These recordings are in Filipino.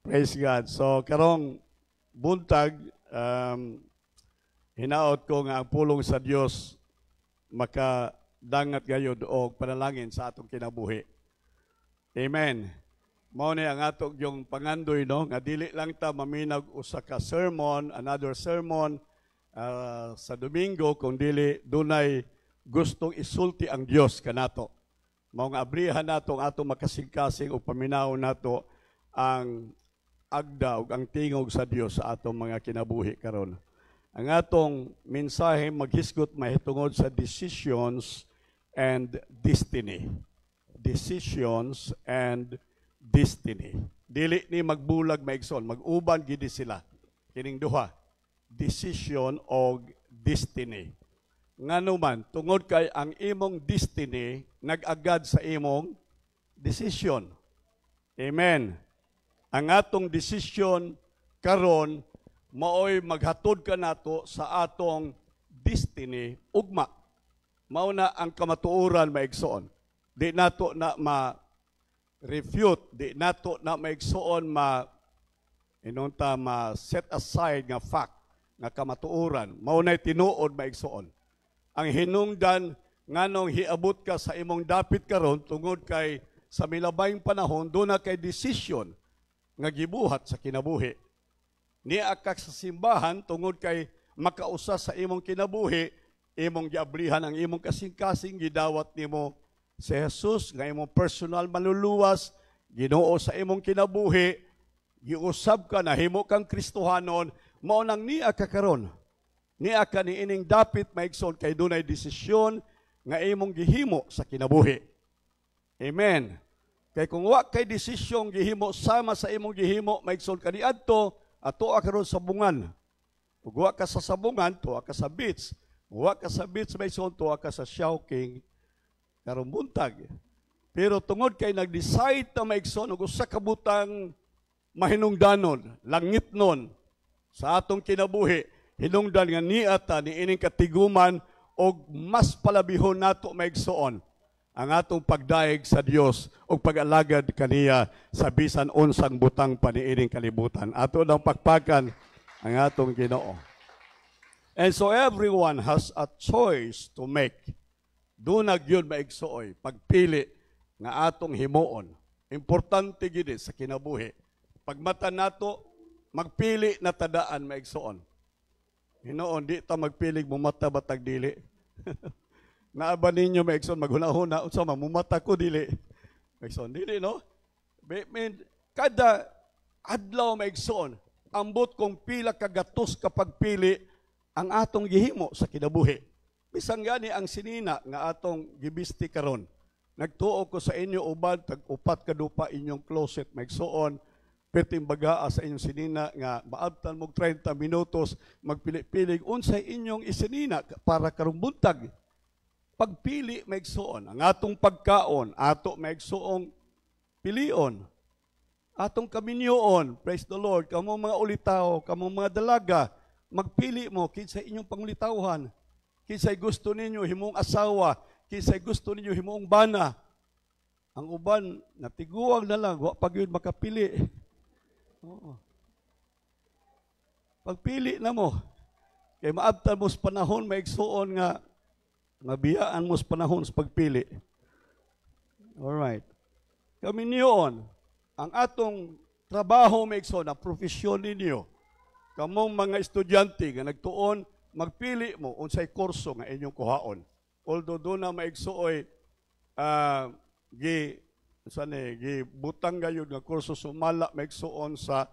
Praise God. So, karong buntag, hinaot ko nga ang pulong sa Dios makadangat gayud og panalangin sa atong kinabuhi. Amen. Mao ni ang atong yung pangandoy, no, nga dili lang ta maminag usa ka sermon, another sermon sa Domingo, kung dili dunay gustong isulti ang Dios kanato. Mao nga abrihan nato ang atong makasing-kasing o paminaw nato ang agda ug ang tingog sa Dios sa atong mga kinabuhi karon. Ang atong mensahe maghisgot mahitungod sa decisions and destiny. Decisions and destiny. Dili ni magbulag maigsoon, mag-uban gid sila. Kining duha, decision og destiny. Ngano man tungod kay ang imong destiny nag-agad sa imong decision. Amen. Ang atong decision karon maoy maghatod ka nato sa atong destiny ugma. Mao na ang kamatuoran maigsoon. Di nato na ma-refute, di nato na maigsoon inunta ma-set aside nga fact nga kamatuoran. Mao na tinuod maigsoon. Ang hinungdan nganong hiabot ka sa imong dapit karon tungod kay sa milabayng panahon do na kay decision nga gibuhat sa kinabuhi. Niya ka sa simbahan tungod kay makausa sa imong kinabuhi, imong giablihan ang imong kasing-kasing, gidawat nimo si Jesus nga imong personal maluluwas, Ginoo sa imong kinabuhi, giusab ka na himo kang Kristohanon, mao nang niya ka karon. Niya ka ni ining dapit maigsoon kay dunay desisyon nga imong gihimo sa kinabuhi. Amen. Kay kung wa kay desisyong gihimo sama sa imong gihimo maigsoon kaniadto, ato karon sa bungan. Ug wa ka sa sabungan, tuwa ka sa beach. Wa ka sa beach maigsoon, tuwa ka sa Shawking karong buntag. Pero tungod kay nag-decide na maigsoon og usa ka butang mahinungdanon, langitnon sa atong kinabuhi, hinungdan nga niata ni ining katiguman og mas palabihon nato maigsoon ang atong pagdaig sa Dios o pag-alagad kaniya sa bisan unsang butang paniining kalibutan. Ato nang pakpakan ang atong Ginoo. And so everyone has a choice to make. Doon na gyud maigsuoy, pagpili nga atong himuon. Importante gid sa kinabuhi. Pagmata nato, magpili na tadaan maigsuon. Hinoon, di ta magpilig mumata batag dili. Naaba ninyo maigsoon maghuna-huna unsa mamumata ko dili. Maigsoon dili no? Kada adlaw maigsoon ambot kong pila ka gatos kapag pili ang atong gihimo sa kinabuhi. Bisan gani ang sinina nga atong gibisti karon. Nagtuo ko sa inyo uban tag upat ka dupa inyong closet maigsoon perting bagaa sa inyong sinina nga maabtan mo 30 minutos magpili-pilig unsay inyong isinina para karong buntag. Pagpili maigsuon, ang atong pagkaon, ato maigsuong pilion. Atong kaminyoon, praise the Lord, kamo mga ulitaw, kamo mga dalaga, magpili mo kinsay inyong pangulitawhan. Kinsay gusto ninyo himong asawa, kinsay gusto ninyo himong bana. Ang uban natiguang na lang, wa pag yun makapili. Oo. Pagpili na mo, kay maabtan mo sa panahon maigsuon nga mabiyaan mo sa panahon sa pagpili. Alright. Kami niyon, ang atong trabaho maigsoon, ang profesyon ninyo, kamong mga estudyante nga nagtuon, magpili mo unsay kurso nga inyong kuhaon. Although doon na maigsooy, butang gayud nga kurso sumala maigsoon sa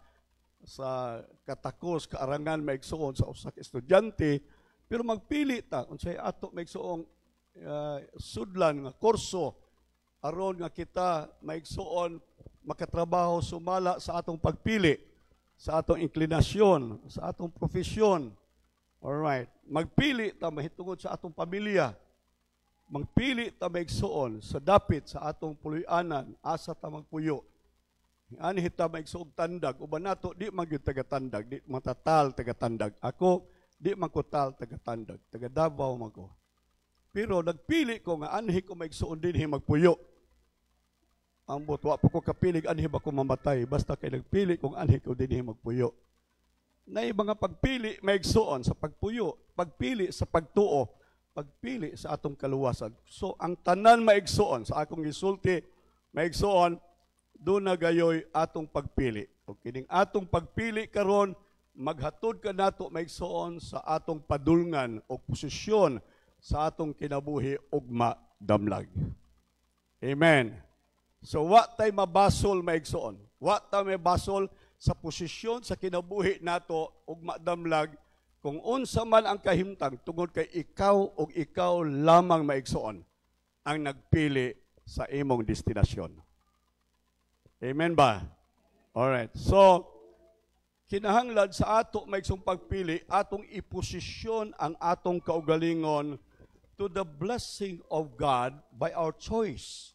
katakos, kaarangan maigsoon sa usa ka estudyante, pero magpili ta unsay ato maigsuong sudlan nga kurso aron nga kita maigsuon makatrabaho sumala sa atong pagpili, sa atong inklinasyon, sa atong profesyon. Alright. Magpili ta mahitungod sa atong pamilya. Magpili ta maigsuon sa dapit sa atong puloy-anan, asa ta magpuyo. Ani ta maigsuog tandag, uban nato di magyud taga-tandag, di matatal taga-tandag. Ako di man ko tal taga-tandag, taga-Davao man ko. Pero nagpili ko nga anhi ko maigsuon dinhi magpuyo. Ambot, wa po ko kapilig, anhi ba ko mamatay? Basta kay nagpili kung anhi ko dinhi magpuyo. Na mga pagpili, maigsuon sa pagpuyo, pagpili sa pagtuo, pagpili sa atong kaluwasan. So, ang tanan maigsuon, sa akong gisulti, maigsuon, doon na gayoy atong pagpili. O kining atong pagpili karon maghatod ka nato maigsuon sa atong padulngan o posisyon sa atong kinabuhi ugma damlag. Amen. So wa tay mabasol maigsuon. Wa ta may basol sa posisyon sa kinabuhi nato ugma damlag kung unsa man ang kahimtang tungod kay ikaw o ikaw lamang maigsuon ang nagpili sa imong destinasyon. Amen ba? Alright. So, kinahanglan sa ato maigsong pagpili, atong iposisyon ang atong kaugalingon to the blessing of God by our choice.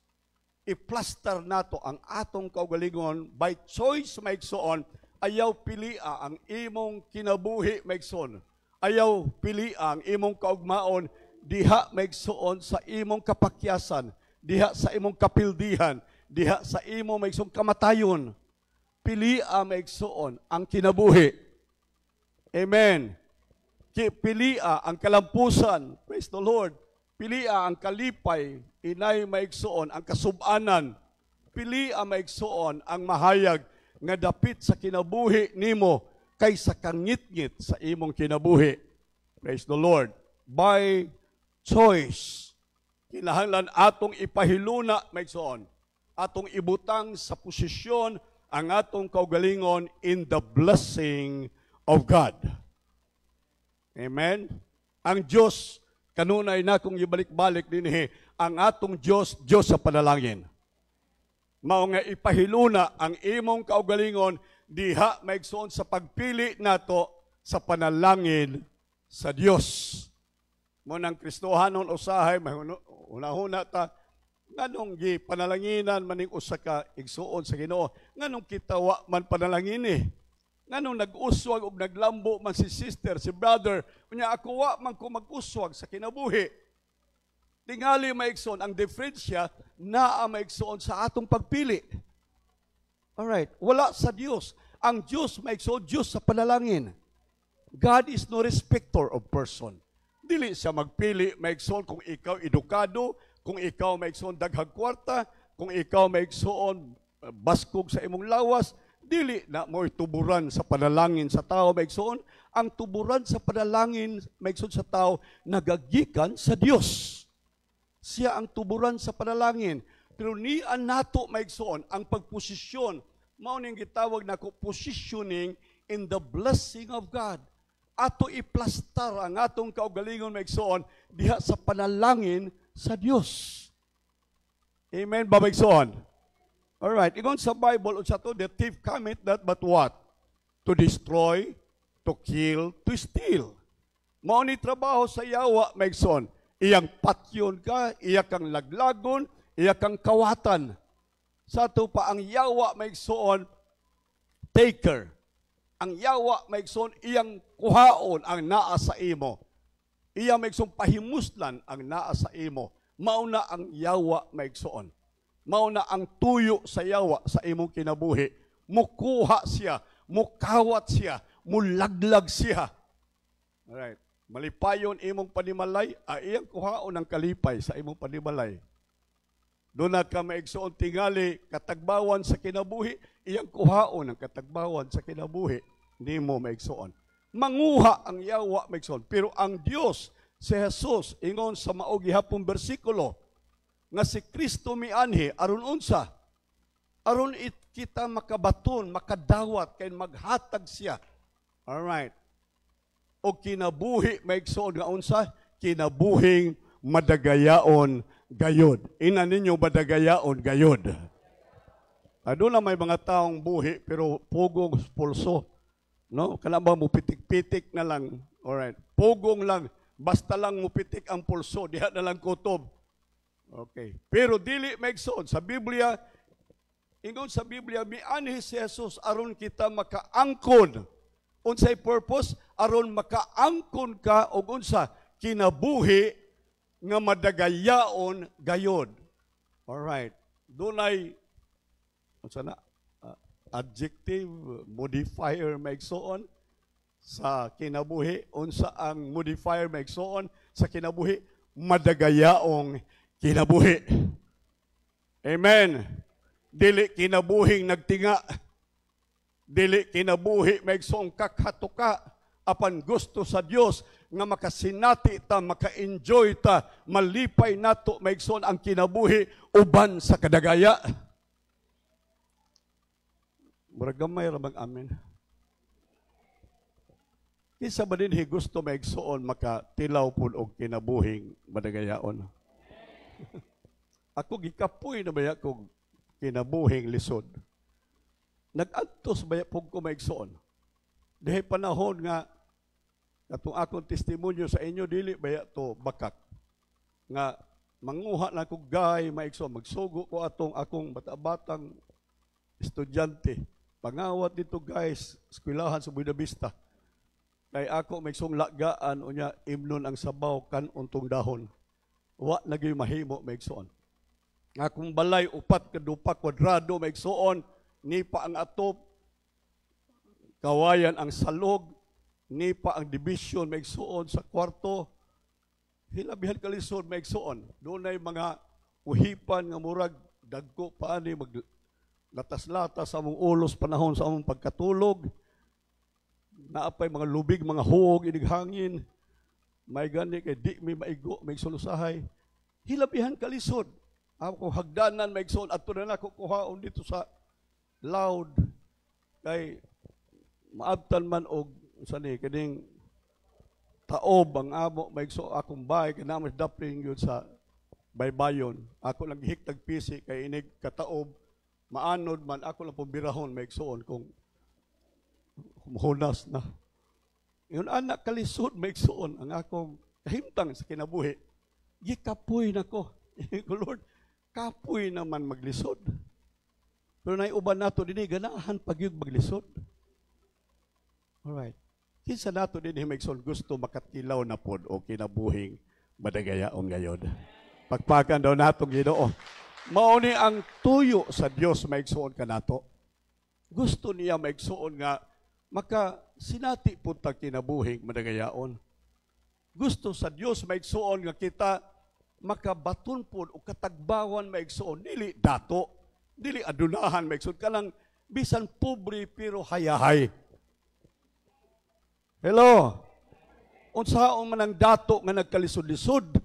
I-plaster nato ang atong kaugalingon by choice maigsoon, ayaw pilia ang imong kinabuhi maigsoon. Ayaw pilia ang imong kaugmaon, diha maigsoon sa imong kapakyasan, diha sa imong kapildihan, diha sa imong maigsoong kamatayon. Pilia maigsoon ang kinabuhi. Amen. Pilia ang kalampusan. Praise the Lord. Pilia ang kalipay. Inay maigsoon ang kasub-anan. Pilia maigsoon ang mahayag nga dapit sa kinabuhi nimo kaysa kangit-ngit sa imong kinabuhi. Praise the Lord. By choice. Kinahanglan atong ipahiluna maigsoon. Atong ibutang sa posisyon ang atong kaugalingon in the blessing of God. Amen? Ang Diyos, kanunay na kung ibalik-balik dinhi, ang atong Diyos, Diyos sa panalangin. Mao nga ipahiluna ang imong kaugalingon diha maigsoon sa pagpili nato sa panalangin sa Diyos. Mo nang Kristohanon usahay, mahuna-huna ta, nganong gi panalanginan maning usa ka igsuon sa Ginoo, nganong kita wa man panalangin nganong nag-uswag og naglambo man si sister, si brother, unya ako wa man ko mag-uswag sa kinabuhi. Tingali maigsoon ang diferensya naa maigsoon sa atong pagpili. Alright, wala sa Dios. Ang Dios maigsoon Dios sa panalangin. God is no respecter of person. Dili siya magpili maigsoon kung ikaw edukado, kung ikaw maigsoon daghang kwarta, kung ikaw maigsoon baskog sa imong lawas, dili na mo'y tuburan sa panalangin sa tao maigsoon. Ang tuburan sa panalangin maigsoon sa tao nagagikan sa Dios. Siya ang tuburan sa panalangin. Pero nian nato maigsoon ang pagposisyon. Mao ning gitawag nako positioning in the blessing of God. Ato iplastar ang atong kaugalingon maigsoon diha sa panalangin sa Dios. Amen, babaigsoon. Alright, ingon sa Bible, unsa to, the thief cometh not but what? To destroy, to kill, to steal. Mao ni trabaho sa yawa, maigsoon. Iyang patyon ka, iya kang laglagon, iya kang kawatan. Sa to pa ang yawa, maigsoon, taker. Ang yawa, maigsoon, iyang kuhaon ang naa sa imo. Iya maigsoon pahimuslan ang naa sa imo. Mao na ang yawa maigsoon. Mao na ang tuyo sa yawa sa imong kinabuhi. Mukuha siya, mukawat siya, mulaglag siya. Alright. Malipayon imong panimalay, iyang kuhaon ang kalipay sa imong panimalay. Doon na ka maigsoon tingali katagbawan sa kinabuhi, iyang kuhaon ang katagbawan sa kinabuhi. Hindi mo maigsoon. Manguha ang yawa maigsoon. Pero ang Dios, si Jesus, ingon sa maog gihapong bersikulo, nga si Kristo mianhi, aron unsa? Aron kita makabaton, makadawat, kay maghatag siya. Alright. O kinabuhi maigsoon nga unsa? Kinabuhing madagayaon gayod. Ina ninyo madagayaon gayod. Doon na may mga taong buhi, pero pugong pulso. No? Kana ba mo pitik-pitik na lang. Alright. Pugong lang. Basta lang mo pitik ang pulso. Diha na lang kutob. Okay. Pero dili maigsoon. Sa Biblia, ingon sa Biblia, mianhi si Jesus aron kita makaangkon. Unsay purpose? Aron makaangkon ka o unsa? Kinabuhi nga madagayaon gayod. Alright. Dunay unsa na adjective modifier maigsoon sa kinabuhi, unsa ang modifier maigsoon sa kinabuhi, madagayaong kinabuhi. Amen. Dili kinabuhing nagtinga, dili kinabuhi maigsoong kakhatuka, apan gusto sa Dios nga makasinati ta, maka-enjoy ta, malipay nato maigsoon ang kinabuhi uban sa kadagaya. Murag gamay ra bang amen. Isa ba din gusto maigsoon makatilaw pud og kinabuhing madagayaon. Ako gikapoy na baya kog kinabuhing lisod. Nag-adtos baya pug ko maigsoon. Dihay panahon nga katong akong testimonyo sa inyo dili baya to bakak nga manguha na kog gay maigsoon, magsugo ko akong bata-batang estudyante. Pangawat dito guys, eskwelahan sa Buena Vista. Kay ako may lagaan unya imnon ang sabaw kan untong dahon. Wa nagyoy mahimo maigsoon. Akong balay upat ka dupa kwadrado maigsoon, ni pa ang atop, kawayan ang salog, ni pa ang division maigsoon sa kwarto. Hilabihan kalisod maigsoon. Dunay mga uhipan nga murag dagko paani maglatas-latas sa among ulos panahon sa among pagkatulog. Naapay mga lubig, mga huog, inighangin. May gani kay di may maigo, may sulusahay. Hilabihan kalisod. Ako hagdanan, may igsoon. At na na kukuhaon dito sa loud. Kay maabtan man og sani, kaning taob ang amo, may igsoon akong bahay. Kanamas dapling yun sa baybayon. Ako lang hiktag pisi kay inig kataob. Maanod man, ako lang pumbirahon, may igsoon kung hunas na. Yun anak kalisod maigsoon ang akong kahimtang sa kinabuhi. Gikapoy na ko. Lord, kapoy naman maglisod. Pero naiuban nato din ganahan pagyud maglisod. Alright. Kinsa nato din maigsoon gusto makatilaw na pod o kinabuhing madagayaon gayod. Pagpakan daw natong Ginoo. Mao ni ang tuyo sa Dios maigsoon kanato. Gusto niya maigsoon nga maka sinati po ta kinabuhing madagayaon. Gusto sa Dios maigsoon nga kita makabaton po o katagbawan maigsoon. Dili dato, dili adunahan maigsoon. Kanang bisan pobre pero hayahay. Hello? Unsaon man ang dato nga nagkalisod-lisod.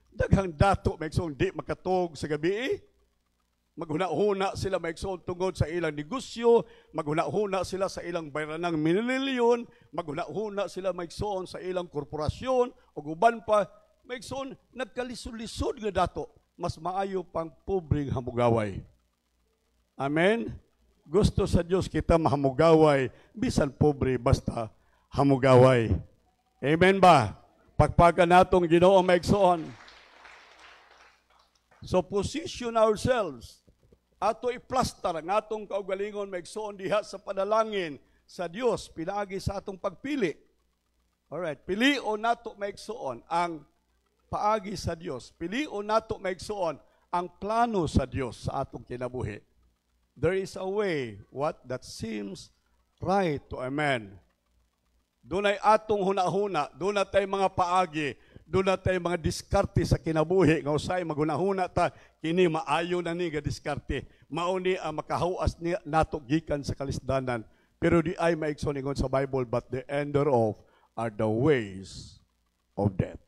Daghang dato maigsoon di makatog sa gabi. Maghuna-huna sila maigsoon tungod sa ilang negosyo, maghuna-huna sila sa ilang bayranang milyon, maghuna-huna sila maigsoon sa ilang korporasyon o uban pa, maigsoon nagkalisod-lisod nga dato, mas maayo pang pobreng hamugaway. Amen? Gusto sa Dios kita mahamugaway, bisan pobre basta hamugaway. Amen ba? Pagpagan natong Ginoo maigsoon. So position ourselves. Ato iplastar ang atong kaugalingon maigsoon diha sa panalangin sa Dios pinaagi sa atong pagpili. Alright, pilion nato maigsoon ang paagi sa Dios. Pilion nato maigsoon ang plano sa Dios sa atong kinabuhi. There is a way that seems right to a man. Dunay atong huna-huna, dunay tay mga paagi, dunay tay mga diskarte sa kinabuhi nga usay maghuna-huna ta kini maayo na ni nga diskarte. Mao ni ang makahuas ni nato gikan sa kalisdanan. Pero di ay maigsoon ingon sa Bible, but the end thereof are the ways of death.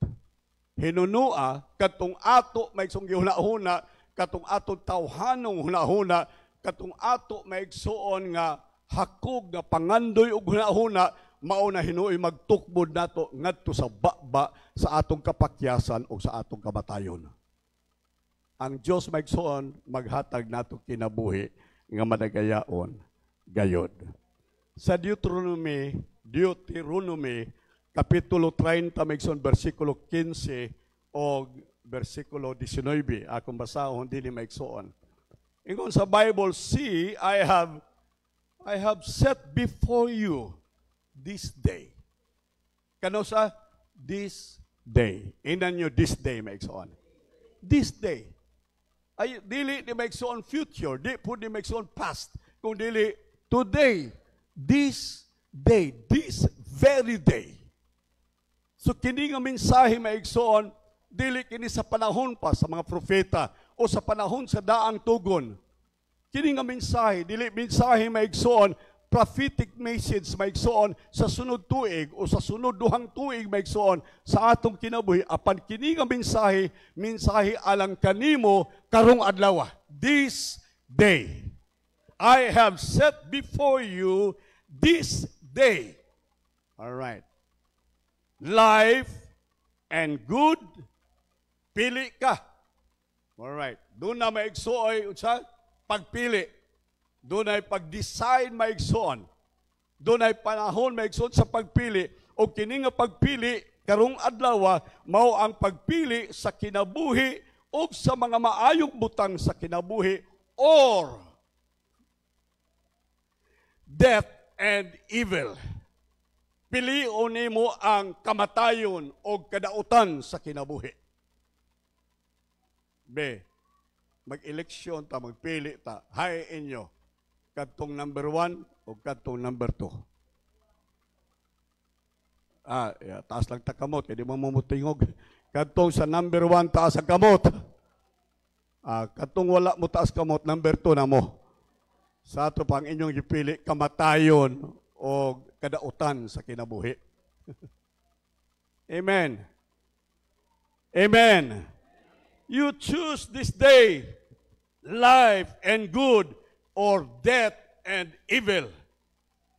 Hinunua katong ato maigsoon gihuna-huna, katong ato tawhanong huna-huna, katong ato maigsoon nga hakog nga pangandoy og huna-huna, mao na hinuoy magtukbod nato ngadto sa baba sa atong kapakyasan o sa atong kamatayon. Ang Dios maigsoon maghatag nato kinabuhi nga madagayaon gayod. Sa Deuteronomy kapitulo 30 maigsoon bersikulo 15 o bersikulo 19 akong basahon dili maigsoon. Ingon sa Bible, see, I have set before you this day. Kano sa this day. Inan nyo this day, maigsoon. This day. ay dili ni maigsoon future, di po ni maigsoon past, kung dili today, this day, this very day. So kini nga mensahe maigsoon, dili kini sa panahon pa sa mga propeta o sa panahon sa daang tugon. Kini nga mensahe, dili mensahe maigsoon, prophetic message maigsoon sa sunod tuig o sa sunod duhang tuig maigsoon sa atong kinabuhi. Apan kini nga mensahe, mensahe alang kanimo karong adlaw. This day, I have set before you this day. All right. Life and good, pili ka. All right. Doon na maigsuoy sa pagpili. Doon ay pag-decide maigsoon. Doon ay panahon maigsoon sa pagpili. O kini nga pagpili karong adlaw mao ang pagpili sa kinabuhi o sa mga maayong butang sa kinabuhi or death and evil. Pilion nimo ang kamatayon o kadautan sa kinabuhi. B. Mag-eleksyon ta, magpili ta. Hay inyo. Kadtong number 1 o kadtong number 2. Taas lang ta kamot, kaya di mo mumutingog. Kadtong sa number 1, taas ang kamot. Kadtong wala mo taas kamot, number 2 na mo. Sa ato pang inyong ipili, kamatayon o kadautan sa kinabuhi. Amen. Amen. You choose this day, life and good, or death and evil.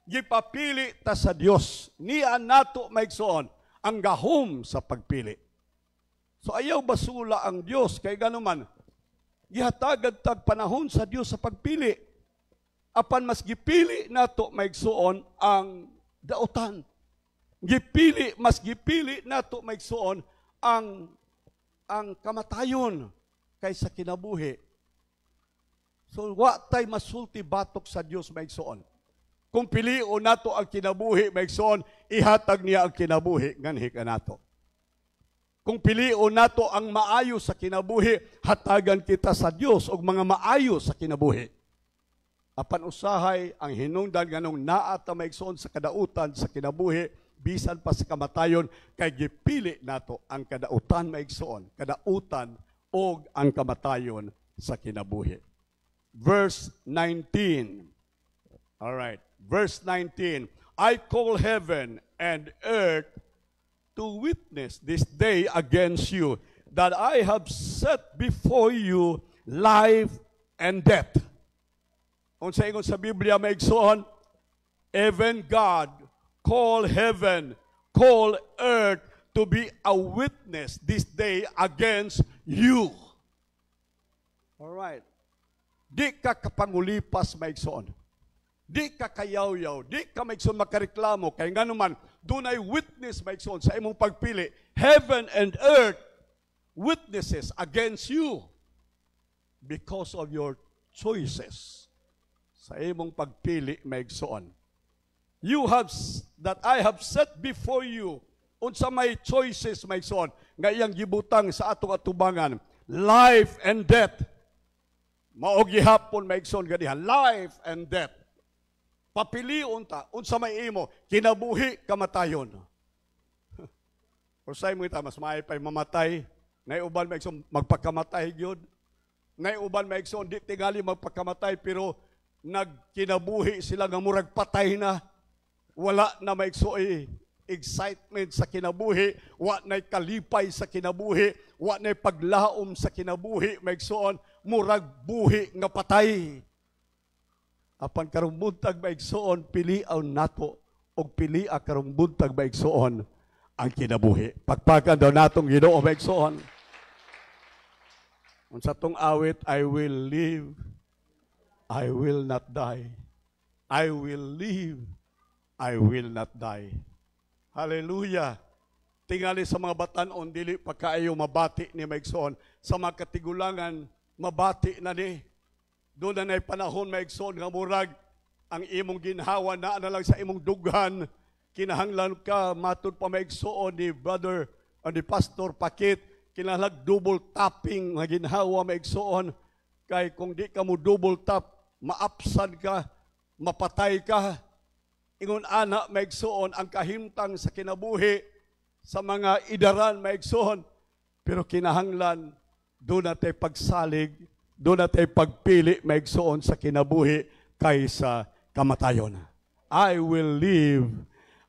Gipapili ta sa Dios. Niya nato maigsoon ang gahom sa pagpili. So ayaw basula ang Dios kay ganuman. Gihatagad tag panahon sa Dios sa pagpili. Apan mas gipili nato maigsoon ang dautan. Mas gipili nato maigsoon ang kamatayon kaysa kinabuhi. So, wa tay masulti batok sa Dios maigsoon. Kung pilion nato ang kinabuhi maigsoon, ihatag niya ang kinabuhi nganhi kanato. Kung pilion nato ang maayo sa kinabuhi, hatagan kita sa Dios og mga maayo sa kinabuhi. Apan usahay ang hinungdan nganong naa ta maigsoon sa kadautan sa kinabuhi, bisan pa sa kamatayon, kay gipili nato ang kadautan maigsoon, kadautan og ang kamatayon sa kinabuhi. Verse 19. All right. Verse 19. I call heaven and earth to witness this day against you, that I have set before you life and death. Kung sa ingon sa Biblia maigsoon, even God call heaven, call earth to be a witness this day against you. All right. Di ka kapangulipas maigsoon. Di ka kayaw-yaw. Di ka maigsoon makareklamo. Kaya nga naman, dunay witness maigsoon sa imong pagpili. Heaven and earth witnesses against you because of your choices. Sa imong pagpili maigsoon. That I have set before you, unsa may choices maigsoon, nga iyang gibutang sa atong atubangan, life and death. Mao gihapon maigsoon ganiha, life and death. Papilion ta unsa may imo, kinabuhi kamatayon. Ursay mo ita mas maay pay mamatay, nay uban maigsoon magpakamatay gyud. Nay uban maigsoon di tingali magpakamatay pero nagkinabuhi sila nga murag patay na. Wala na maigsoon excitement sa kinabuhi, wa nay kalipay sa kinabuhi, wa nay paglaom sa kinabuhi, maigsoon murag buhi nga patay. Apan karong buntag maigsoon, piliaw nato og pilia karong buntag maigsoon ang kinabuhi. Pagpakan daw natong Ginoo maigsoon. Unsa tong awit, I will live, I will not die. I will live, I will not die. Hallelujah. Tingali sa mga batanon, dili pa kaayo mabati ni maigsoon. Sa mga katigulangan, mabati na ni. Doon na na'y panahon maigsoon nga murag ang imong ginhawa na lang sa imong dughan. Kinahanglan ka, matod pa maigsoon ni brother o ni Pastor Pakit, kinahanglan double tapping nga ginhawa maigsoon. Kay kung di ka mo double tap, maapsan ka, mapatay ka. Ingon ana maigsoon ang kahimtang sa kinabuhi sa mga idaran maigsoon. Pero kinahanglan doon natin pagsalig, doon natin pagpili maigsoon sa kinabuhi kaysa kamatayon. I will live,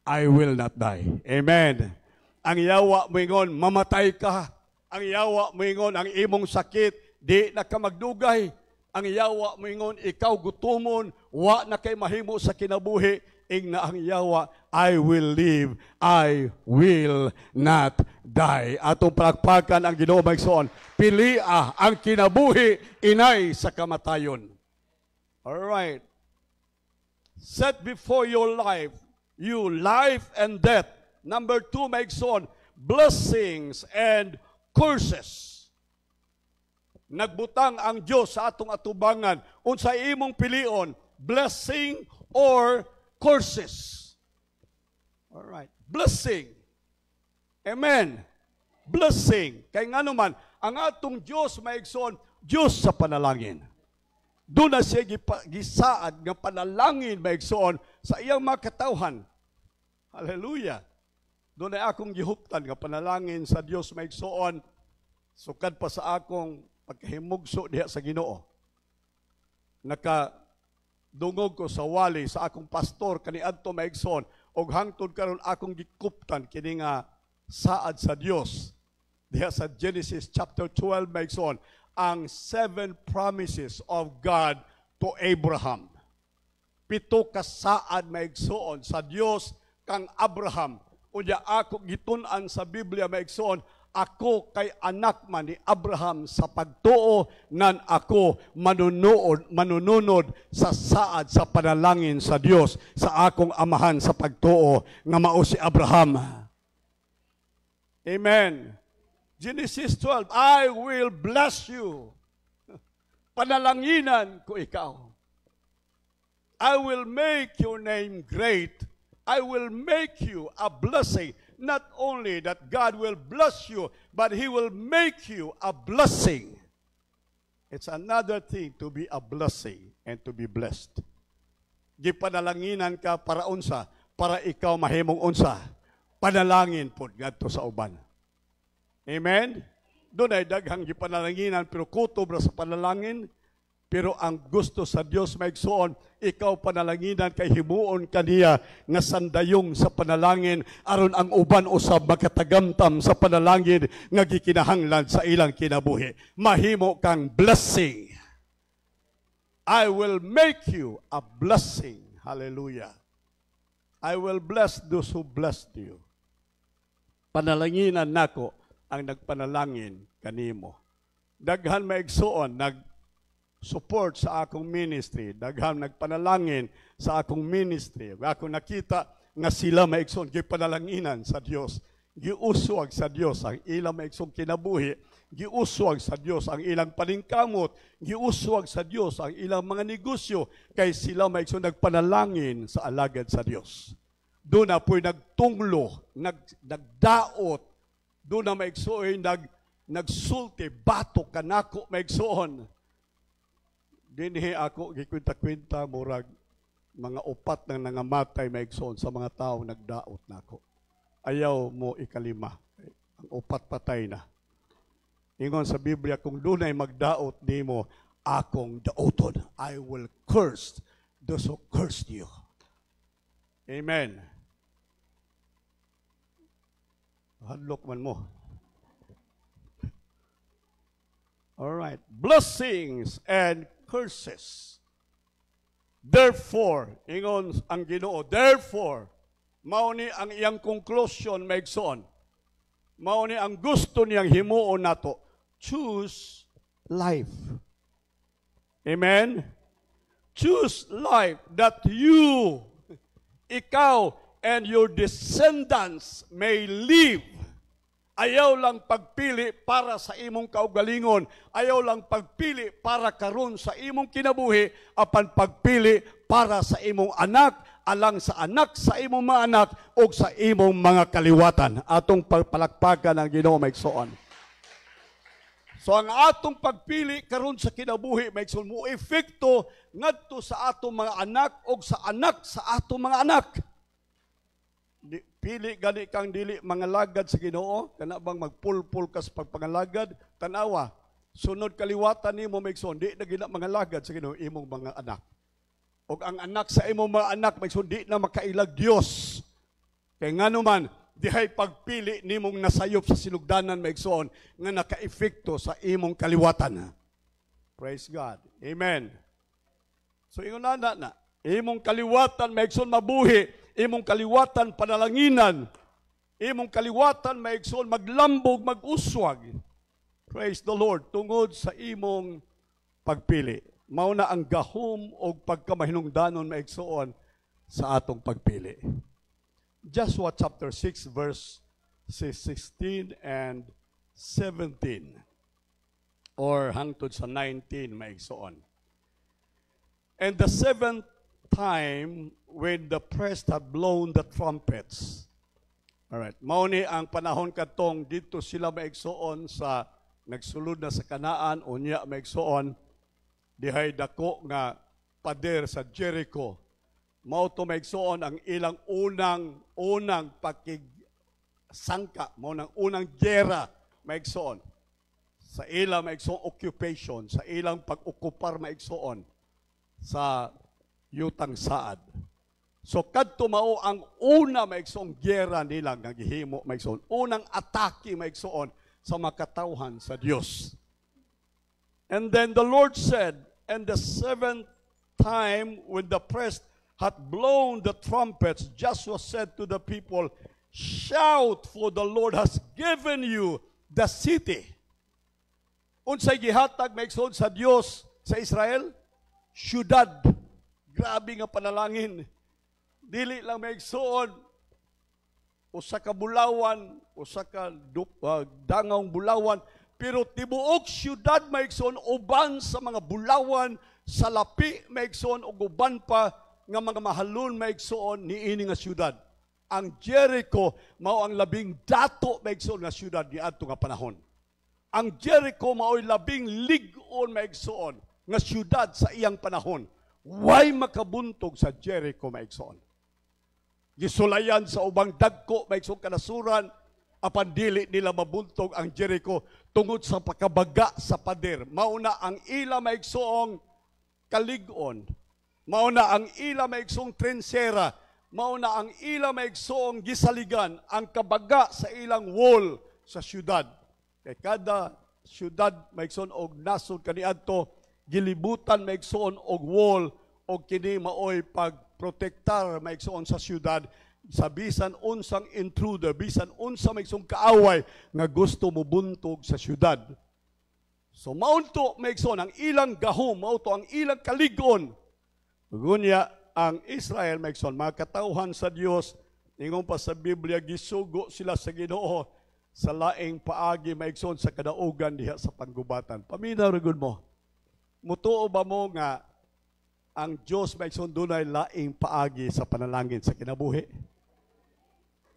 I will not die. Amen. Ang yawa mo ingon, mamatay ka. Ang yawa mo ingon, ang imong sakit, di na ka magdugay. Ang yawa mo ingon, ikaw gutumon, wa na kay mahimo sa kinabuhi. Ingna ang yawa, I will live, I will not die. Atong palakpakan ang Ginoo maigsoon, pilia ang kinabuhi, inay sa kamatayon. Alright. Set before your life, you life and death. Number 2, maigsoon, blessings and curses. Nagbutang ang Diyos sa atong atubangan. Unsa imong pilion, blessing or curses. All right. Blessing. Amen. Blessing. Kay nga naman, ang atong Diyos maigsoon, Diyos sa panalangin. Doon na siya gisaad ng panalangin maigsoon sa iyang mga katawhan. Hallelujah. Doon ay akong gihuptan ng panalangin sa Diyos maigsoon, sukad pa sa akong pagkahimugso diha sa Ginoo. Dungog ko sa wali sa akong pastor kaniadto maigsoon og hangtod karon akong gikuptan kini nga saad sa Dios diha sa Genesis chapter 12 maigsoon ang 7 promises of God to Abraham. 7 ka saad maigsoon sa Dios kang Abraham. Unya ako gitun-an sa Biblia maigsoon, ako kay anak man ni Abraham sa pagtuo nan ako manununod sa saad sa panalangin sa Dios sa akong amahan sa pagtuo nga mao si Abraham. Amen. Genesis 12, I will bless you. Panalanginan ko ikaw. I will make your name great. I will make you a blessing. Not only that God will bless you, but He will make you a blessing. It's another thing to be a blessing and to be blessed. Gipanalanginan ka para unsa, para ikaw mahimong unsa. Panalangin po ngadto sa uban. Amen? Doon ay daghang gipanalanginan, pero kutob ra sa panalangin. Pero ang gusto sa Dios maigsoon, ikaw panalanginan kay himuon kaniya nga sandayong sa panalangin aron ang uban usab makatagamtam sa panalangin nga gikinahanglan sa ilang kinabuhi. Mahimo kang blessing. I will make you a blessing. Hallelujah. I will bless those who blessed you. Panalanginan nako ang nagpanalangin kanimo. Daghan maigsoon support sa akong ministry, daghang nagpanalangin sa akong ministry. Ako nakita nga sila maigsoon gipanalanginan sa Dios. Giuswag sa Dios ang ilang maigsoong kinabuhi, giuswag sa Dios ang ilang paningkamot, giuswag sa Dios ang ilang mga negosyo kay sila maigsoon nagpanalangin sa alagad sa Dios. Doon na po'y nagtunglo, nagdaot, doon na maigsoon nagsulti, batok kanako maigsoon. Dinhi ako gikwinta-kwinta murag mga 4 nang nangamatay maigsoon sa mga tao nagdaot nako. Ayaw mo ikalima. Ang 4 patay na. Ingon sa Biblia, kung dunay magdaot nimo, akong daoton. I will curse those who cursed you. Amen. Hadlok man mo. All right. Blessings and curses. Therefore, ingon ang Ginoo, therefore, mao ni ang iyang conclusion maigsoon. Mao ni ang gusto niyang himuon nato. Choose life. Amen? Choose life that you, ikaw, and your descendants may live. Ayaw lang pagpili para sa imong kaugalingon. Ayaw lang pagpili para karon sa imong kinabuhi, apan pagpili para sa imong anak, alang sa anak sa imong mga anak, o sa imong mga kaliwatan. Atong palakpakan ang Ginoo maigsoon. So ang atong pagpili karon sa kinabuhi maigsoon mo epekto ngadto sa atong mga anak o sa anak sa atong mga anak. Pili gani kang dili mga lagad sa Ginoo, kana bang magpulpul ka sa pagpangalagad, tanawa, sunod kaliwatan nimo maigsoon di na gina mga lagad sa Ginoo imong mga anak. O ang anak sa imong mga anak maigsoon di na makailag Dios. Kay ngano man dihay pagpili nimong nasayop sa sinugdanan maigsoon nga naka-epekto sa imong kaliwatan. Praise God. Amen. So ingon na imong kaliwatan maigsoon mabuhi, imong kaliwatan panalanginan, imong kaliwatan maigsoon maglambog, mag-uswag. Praise the Lord tungod sa imong pagpili. Mao na ang gahom o pagkamahinungdanon maigsoon sa atong pagpili. Joshua chapter 6 verse 16 and 17 or hangtod sa 19 maigsoon. And the seventh time when the priest had blown the trumpets. Alright, mao ni ang panahon katong dito sila maigsoon sa nagsulod na sa Kanaan unya maigsoon dihay dako nga pader sa Jericho. Mao to maigsoon ang ilang unang pakigsangka, mao nang unang giyera maigsoon. Sa ilang maigsoon occupation, sa ilang pag-okupar maigsoon sa yutang saad. So kadto mao ang una maigsoong giyera nila nga gihimo maigsoon. Unang atake maigsoon sa makatawhan sa Dios. And then the Lord said, and the seventh time when the priest had blown the trumpets, Joshua said to the people, shout, for the Lord has given you the city. Unsay gihatag maigsoon sa Dios sa Israel? Syudad. Grabe nga panalangin. Dili lang maigsoon usa ka bulawan, usa ka dangawng bulawan, pero tibuok syudad maigsoon uban sa mga bulawan, sa lapi maigsoon ug uban pa nga mga mahalon maigsoon niini nga syudad. Ang Jericho mao ang labing dato maigsoon nga syudad niadto nga panahon. Ang Jericho mao'y labing lig-on maigsoon nga syudad sa iyang panahon. Way makabuntog sa Jericho maigsoon. Gisulayan sa ubang dagko maigsoon kanasuran apan dili nila mabuntog ang Jericho tungod sa pagkabaga sa pader. Mao na ang ila maigsoong kalig-on. Mao na ang ila maigsoong trensera, mao na ang ila maigsoong gisaligan, ang kabaga sa ilang wall sa syudad. Kay kada syudad maigsoon og nasod kaniadto, gilibutan maigsoon og wall og kini maoy pagprotektar maigsoon sa syudad sa bisan unsang intruder, bisan unsa maigsoong kaaway nga gusto mo buntog sa syudad. So mao to maigsoon ang ilang gahom, mao to ang ilang kalig-on. Gunya ang Israel maigsoon mga katawhan sa Dios, ingon pa sa Biblia gisugo sila sa Ginoo sa laing paagi maigsoon sa kadaugan diha sa panggubatan. Paminaw ra gud mo. Mutuo ba mo nga ang Dios maigsoon dunay laing paagi sa panalangin sa kinabuhi?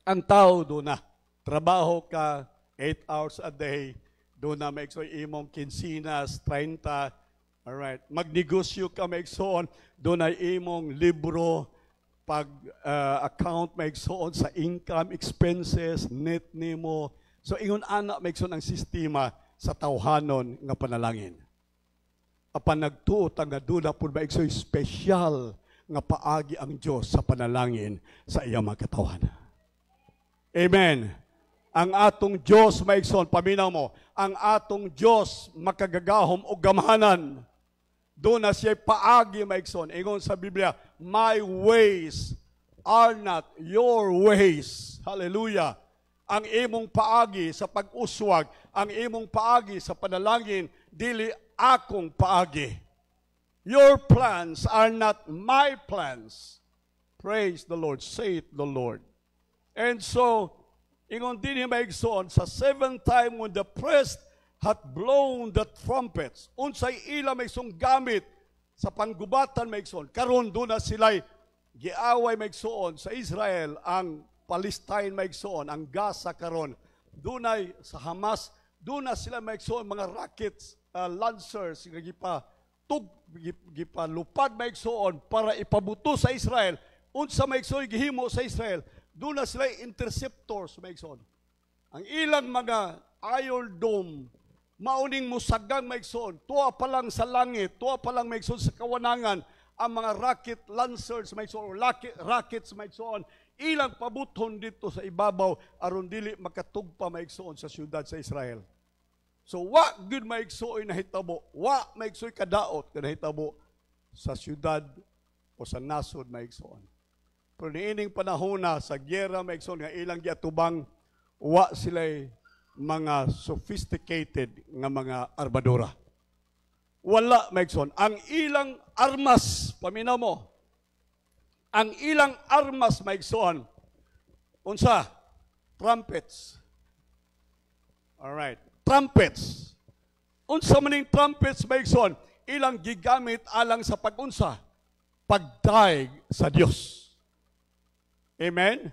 Ang tao do na trabaho ka 8 hours a day, do na maigsoon imong kinsinas 30. Alright, magnegosyo ka maigsoon, doon ay imong libro, account maigsoon sa income, expenses, net nimo. So ingon ana maigsoon ang sistema sa tawhanon nga panalangin. Apan nagtuot ang aduna pud maigsoon special nga paagi ang Dios sa panalangin sa iyang mga katawhan. Amen. Ang atong Dios maigsoon, paminaw mo, ang atong Dios makagagahom og gamhanan. Doon na siya paagi maigsoon. Ingon sa Biblia, my ways are not your ways. Hallelujah. Ang imong paagi sa pag-uswag, ang imong paagi sa panalangin, dili akong paagi. Your plans are not my plans. Praise the Lord. Say it the Lord. And so, ingon din maigsoon, sa seventh time when the priest had blown the trumpets, unsay ila maigsoon gamit sa panggubatan maigsoon. Karon do na sila'y giaway maigsoon sa Israel, ang Palestine maigsoon, ang Gaza karon. Dunay sa Hamas Doon na sila maigsoon mga rockets, lancers nga gipalupad maigsoon para ipabuto sa Israel. Unsa maigsoon gihimo sa Israel? Doon na sila interceptors maigsoon. Ang ilang mga Iron Dome mauning musagang maigsoon, tuwa pa lang sa langit, tuwa pa lang maigsoon sa kawanangan, ang mga rocket lancers maigsoon, rockets maigsoon, ilang pabuton dito sa ibabaw aron dili makatugpa maigsoon sa syudad sa Israel. So wa good maigsoon nahitabo, wa maigsoon kadaot nahitabo sa syudad o sa nasod maigsoon. Pero niining panahon na sa gyera maigsoon nga ilang giatubang, wa sila'y mga sophisticated nga mga armadura. Wala maigsoon. Ang ilang armas, paminaw mo, ang ilang armas maigsoon, unsa? Trumpets. Alright. Trumpets. Unsa maning trumpets maigsoon? Ilang gigamit alang sa pagunsa? Pagdaig sa Dios. Amen?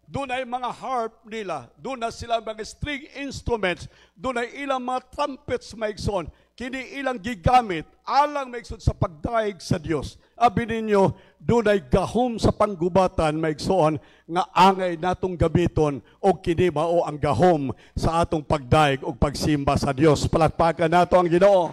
Doon ay mga harp nila, doon na sila mga string instruments, doon ay ilang mga trumpets maigsoon, kini ilang gigamit, alang maigsoon sa pagdaig sa Dios. Abi ninyo, doon ay gahom sa panggubatan maigsoon, nga angay natong gamiton, o kini mao ang gahom sa atong pagdaig o pagsimba sa Dios. Palakpakan nato ang Ginoo.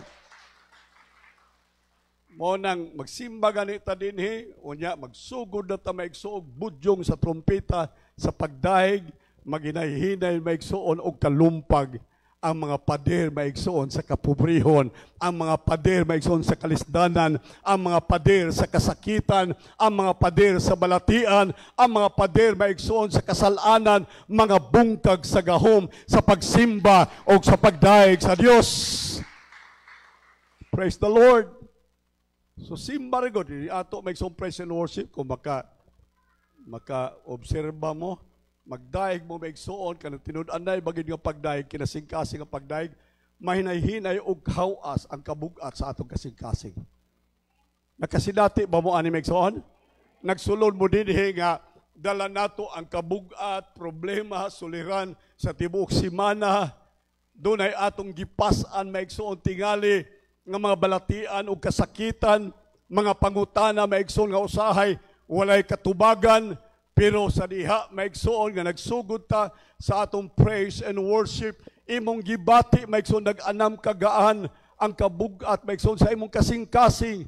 Mo nang magsimba ganita dinhi, unya magsugod na ta maigsoon budyong sa trumpeta sa pagdaig, maghinay-hinay maigsoon og kalumpag ang mga pader maigsoon sa kapobrehon, ang mga pader maigsoon sa kalisdanan, ang mga pader sa kasakitan, ang mga pader sa balatian, ang mga pader maigsoon sa kasalanan, mga bungkag sa gahom sa pagsimba o sa pagdaig sa Dios. Praise the Lord. So simba rin ko, ato may isang praise and worship, kung maka-obserba mo, magdaig mo may igsoon, kanang tinud-anay, bagid nga pagdaig, kinasingkasing ang pagdaig, mahinay-hinay og hawas ang kabugat sa atong kasingkasing. Nakasidati ba mo ani may igsoon? Nagsulod mo din nga, dala nato ang kabugat, problema, suliran sa tibuok simana, doon ay atong gipasan may igsoon tingali, nga mga balatian o kasakitan, mga pangutana maigsoon nga usahay, walay katubagan, pero sa diha maigsoon nga nagsugod ta sa atong praise and worship, imong gibati maigsoon nag-anam kagaan ang kabugat maigsoon sa imong kasing-kasing,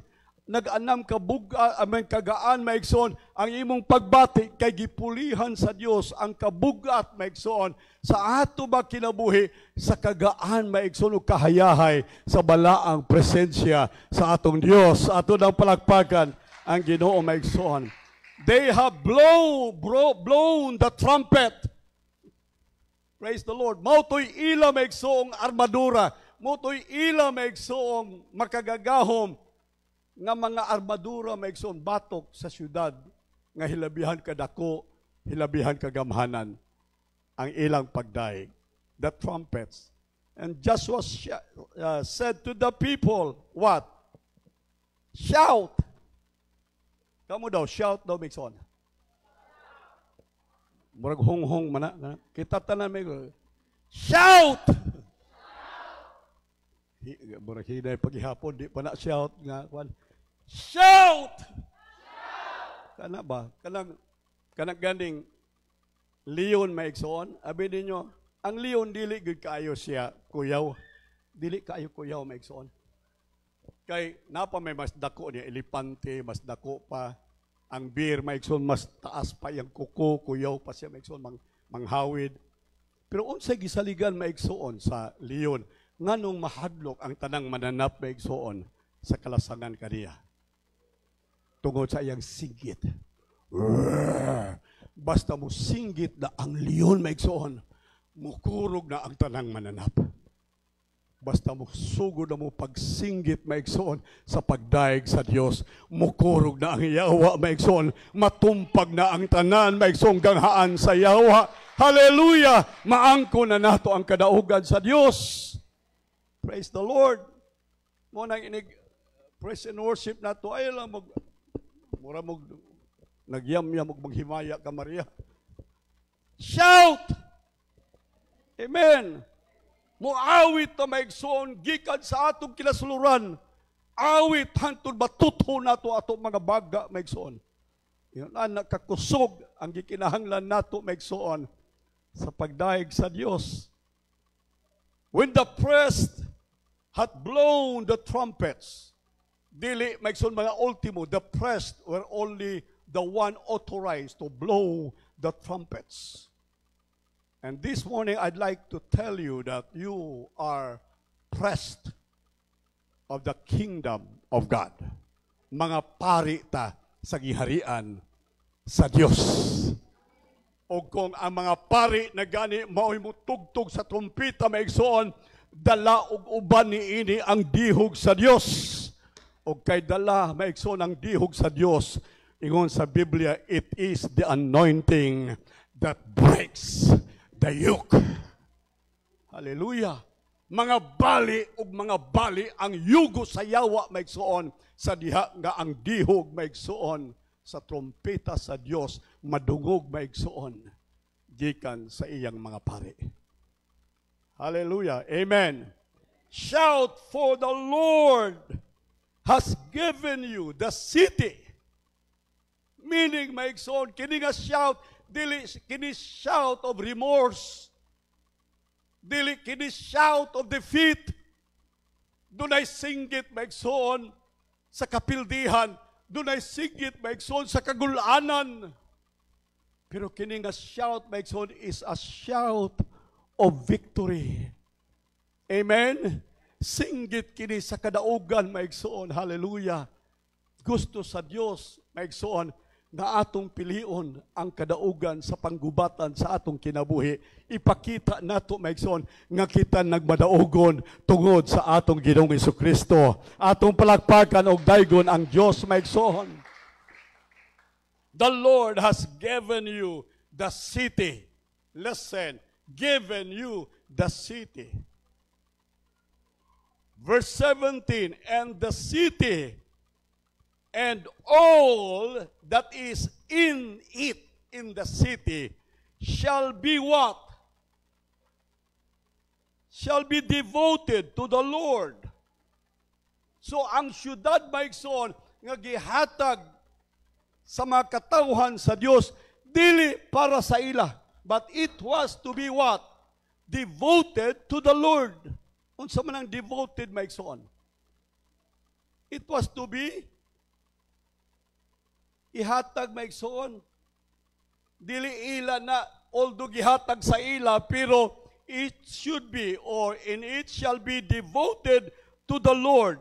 nag-anam kagaan maigsoon ang imong pagbati kay gipulihan sa Dios ang kabugat maigsoon sa ato ba kinabuhi sa kagaan maigsoon ug kahayahay sa balaang presensya sa atong Dios. Ato nang palakpakan ang Ginoo maigsoon. They have blown the trumpet. Praise the Lord. Mautoy ila maigsoong armadura, mautoy ila maigsoong makagagahom nga mga armadura maigsoon batok sa syudad nga hilabihan kadako, hilabihan kagamhanan ang ilang pagdaig, the trumpets. And Joshua said to the people, what? Shout! Kamu daw, shout daw maigsoon. Murag hong-hong mana. Kita tanan may shout! Murag hinay paghihapon, di pa na shout nga. Shout! Kana ba? Kanang ganing leon maigsoon. Abi ninyo, ang leon dili gud kaayo siya kuyaw. Dili kaayo kuyaw maigsoon. Kay napa may mas dako niya elepante, mas dako pa. Ang bear maigsoon mas taas pa yang kuko, kuyaw pa siya maigsoon manghawid. Pero unsay gisaligan maigsoon sa leon nganong mahadlok ang tanang mananap maigsoon sa kalasangan kaniya. Tungod sa iyang singgit. Basta mo singgit na ang leon maigsoon, mukurog na ang tanang mananap. Basta mo sugod na mo pagsinggit maigsoon sa pagdaig sa Dios, mukurog na ang yawa maigsoon, matumpag na ang tanan maigsoon ganghaan sa yawa. Hallelujah! Maangko na nato ang kadaugan sa Dios. Praise the Lord. Mo nang inig praise and worship nato ay lang mura mo nagyam-yam og maghimaya ka Maria. Shout! Amen. Muawit na maigsoon, gikan sa atong kinasuluran. Awit hantod matuto nato ato mga baga maigsoon. Yun ang nakakusog ang gikinahanglan nato maigsoon sa pagdaig sa Dios. When the priest had blown the trumpets, dili maigsoon mga ultimo, the priest were only the one authorized to blow the trumpets. And this morning, I'd like to tell you that you are priest of the kingdom of God. Mga pari ta sa giharian sa Dios. O kung ang mga pari na gani mao'y mutugtog sa trumpita maigsoon, dala og uban ni ini ang dihog sa Dios. O kay dala maigsoon ang dihog sa Dios, ingon sa Biblia, it is the anointing that breaks the yoke. Hallelujah. Mga bali ug mga bali ang yugo sa yawa maigsoon sa diha nga ang dihog maigsoon sa trompeta sa Dios madungog maigsoon gikan sa iyang mga pari. Hallelujah. Amen. Shout, for the Lord has given you the city. Meaning maigsoon kini nga shout, dili kini shout of remorse. Dili kini shout of defeat. Dunay singgit maigsoon sa kapildihan. Dunay singgit maigsoon sa kagulanan. Pero kini nga shout maigsoon is a shout of victory. Amen? Singgit kini sa kadaugan maigsoon. Hallelujah. Gusto sa Dios maigsoon na atong pilion ang kadaugan sa panggubatan sa atong kinabuhi. Ipakita nato maigsoon nga kita nagmadaugon tungod sa atong Ginoong Hesukristo. Atong palakpakan og daygon ang Dios maigsoon. The Lord has given you the city. Listen, given you the city. Verse 17, and the city and all that is in it, in the city, shall be what? Shall be devoted to the Lord. So ang syudad maigsoon nga gihatag sa mga katawhan sa Dios, dili para sa ila, but it was to be what? Devoted to the Lord. Unsa man ang devoted maigsoon? It was to be ihatag maigsoon. Dili ila na, although gihatag sa ila, pero it should be, or in it shall be devoted to the Lord.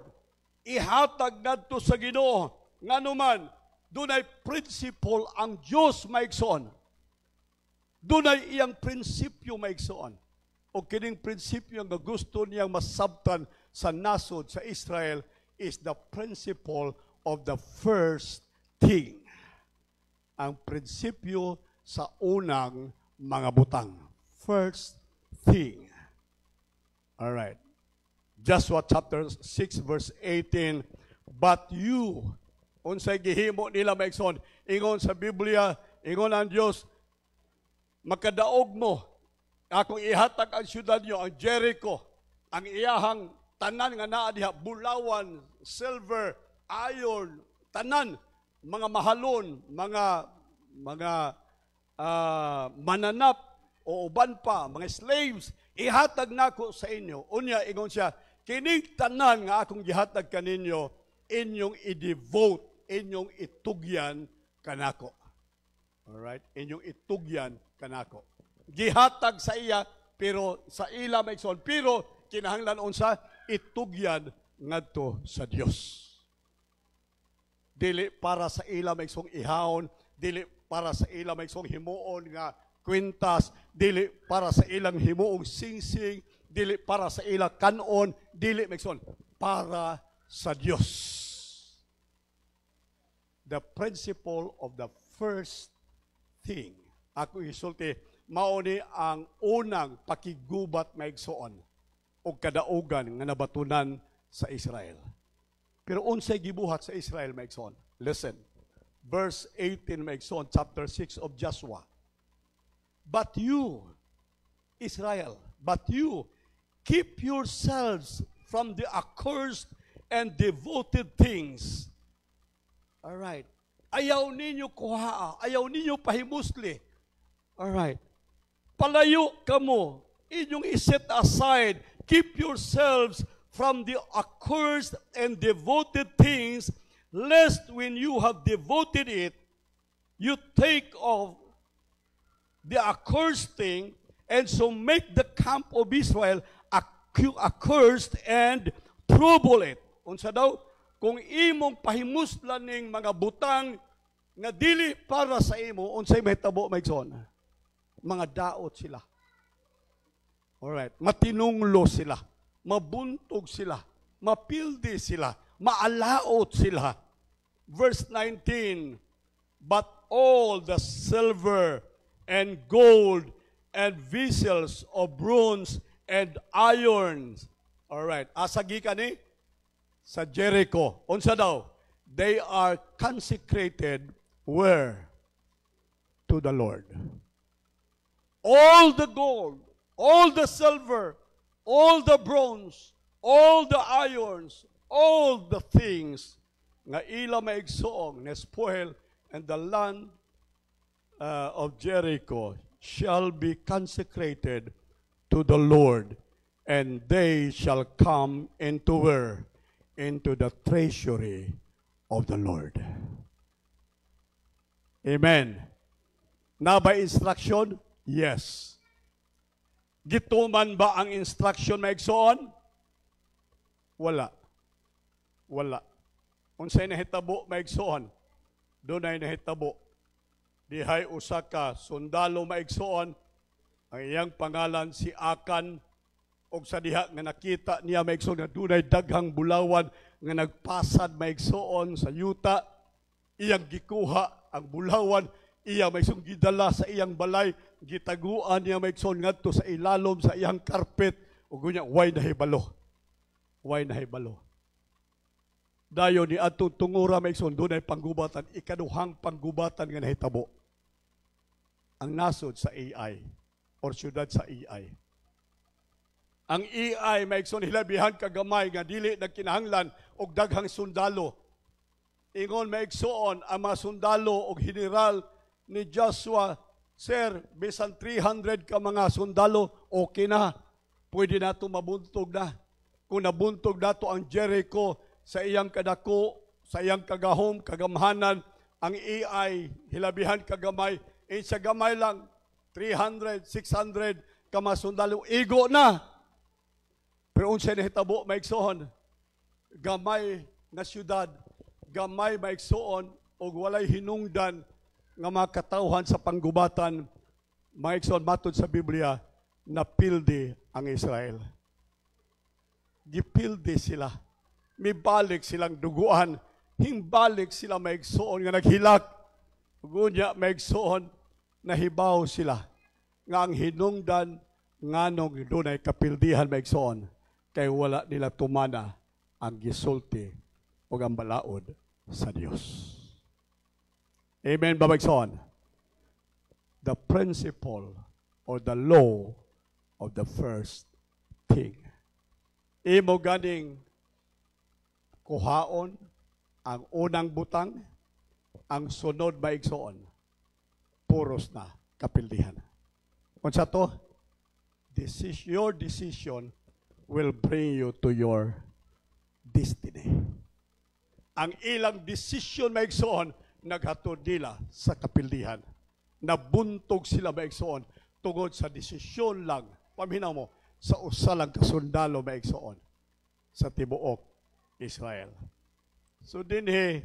Ihatag ngadto sa Ginoo. Nganuman, dunay principle ang Dios maigsoon. Dunay iyang prinsipyo maigsoon. O kining prinsipyo nga gusto niyang masabtan sa nasod sa Israel is the principle of the first thing. Ang prinsipyo sa unang mga butang. First thing. All right. Joshua chapter 6 verse 18. But you, unsay gihimo nila maigsoon, ingon sa Biblia, ingon ang Dios, makadaog mo, akong ihatag ang syudad niyo, ang Jericho, ang iyahang tanan nga naa diha, bulawan, silver, iron, tanan, mga mahalon, mga mananap o uban pa, mga slaves, ihatag nako sa inyo. Unya ingon siya, kining tanan nga akong gihatag kaninyo, inyong i-devote, inyong itugyan kanako. Alright? Inyong itugyan kanako. Gihatag sa iya, pero sa ila maigsoon, pero kinahanglan unsa itugyan ngadto sa Dios. Dili para sa ila maigsoong ihawon, dili para sa ila maigsoong himuon nga kwintas, dili para sa ilang himuong singsing, dili para sa ila kanon, dili maigsoon para sa Dios. The principle of the first thing. Ako isulti, mauni ang unang pakigubat maigsoon o kadaugan nga nabatunan sa Israel. Pero unsay gibuhat sa Israel maigsoon? Listen. Verse 18 maigsoon, chapter 6 of Joshua. But you, Israel, but you keep yourselves from the accursed and devoted things. Alright. Ayaw ninyo kuhaa, ayaw ninyo pahimusli. Alright. Palayo kamo, inyong iset aside, keep yourselves from the accursed and devoted things, lest when you have devoted it, you take off the accursed thing, and so make the camp of Israel accursed and trouble it. Unsa daw? Kung imong pahimuslan ning mga butang nga dili para sa imo, unsay mahitabo maigsoon? Mga daot sila. Alright, matinunglo sila, mabuntog sila, mapildi sila, maalaot sila. Verse 19, but all the silver and gold and vessels of bronze and irons. Alright, asagi ka ni? Sa Jericho. Unsa daw? They are consecrated where? To the Lord. All the gold, all the silver, all the bronze, all the irons, all the things nga ila maigsoong na spoil and the land of Jericho shall be consecrated to the Lord, and they shall come into where? Into the treasury of the Lord. Amen. Na ba instruction? Yes. Gituman ba ang instruction maigsoon? Wala. Wala. Unsay nahitabo maigsoon? Doon ay nahitabo. Dihay usa ka sundalo maigsoon, ang iyang pangalan si Akan, og sa diha nga nakita niya maigsoon nga dunay daghang bulawan nga nagpasad maigsoon sa yuta, iyang gikuha ang bulawan, iya maigsoon gidala sa iyang balay, gitaguan niya maigsoon ngadto sa ilalom sa iyang karpet, ug unya way nahibalo. Way nahibalo. Dayon ni adto tungura maigsoon dunay panggubatan, ikaduhang panggubatan nga nahitabo. Ang nasod sa AI or syudad sa AI. Ang AI maigsoon hilabihan kagamay nga dili nagkinahanglan og daghang sundalo. Ingon maigsoon ang mga sundalo og general ni Joshua, sir, bisan 300 ka mga sundalo, okay na. Pwede na ito mabuntog na. Kung nabuntog na ito ang Jericho sa iyang kadako, sa iyang kagahom, kagamhanan, ang AI hilabihan kagamay, sa gamay lang, 300, 600 ka mga sundalo, igo na. Pero unsay nahitabo maigsoon, gamay na syudad, gamay maigsoon og walay hinungdan nga mga katawhan sa panggubatan, maigsoon matod sa Biblia, napildi ang Israel. Gipildi sila. Mibalik silang duguan, himbalik sila maigsoon nga naghilak. Gunya maigsoon, nahibaw sila nga ang hinungdan nganong dunay kapildihan maigsoon kay wala nila tumana ang gisulti o ang balaod sa Dios. Amen ba maigsoon? The principle or the law of the first thing. Imo ganing kuhaon ang unang butang, ang sunod maigsoon, puros na kapildihan. Unsa to? Your decision will bring you to your destiny. Ang ilang decision maigsoon, naghatod nila sa kapildihan. Nabuntog sila maigsoon tungod sa desisyon lang, paminaw mo, sa usa lang kasundalo maigsoon sa tibuok Israel. So dinhi,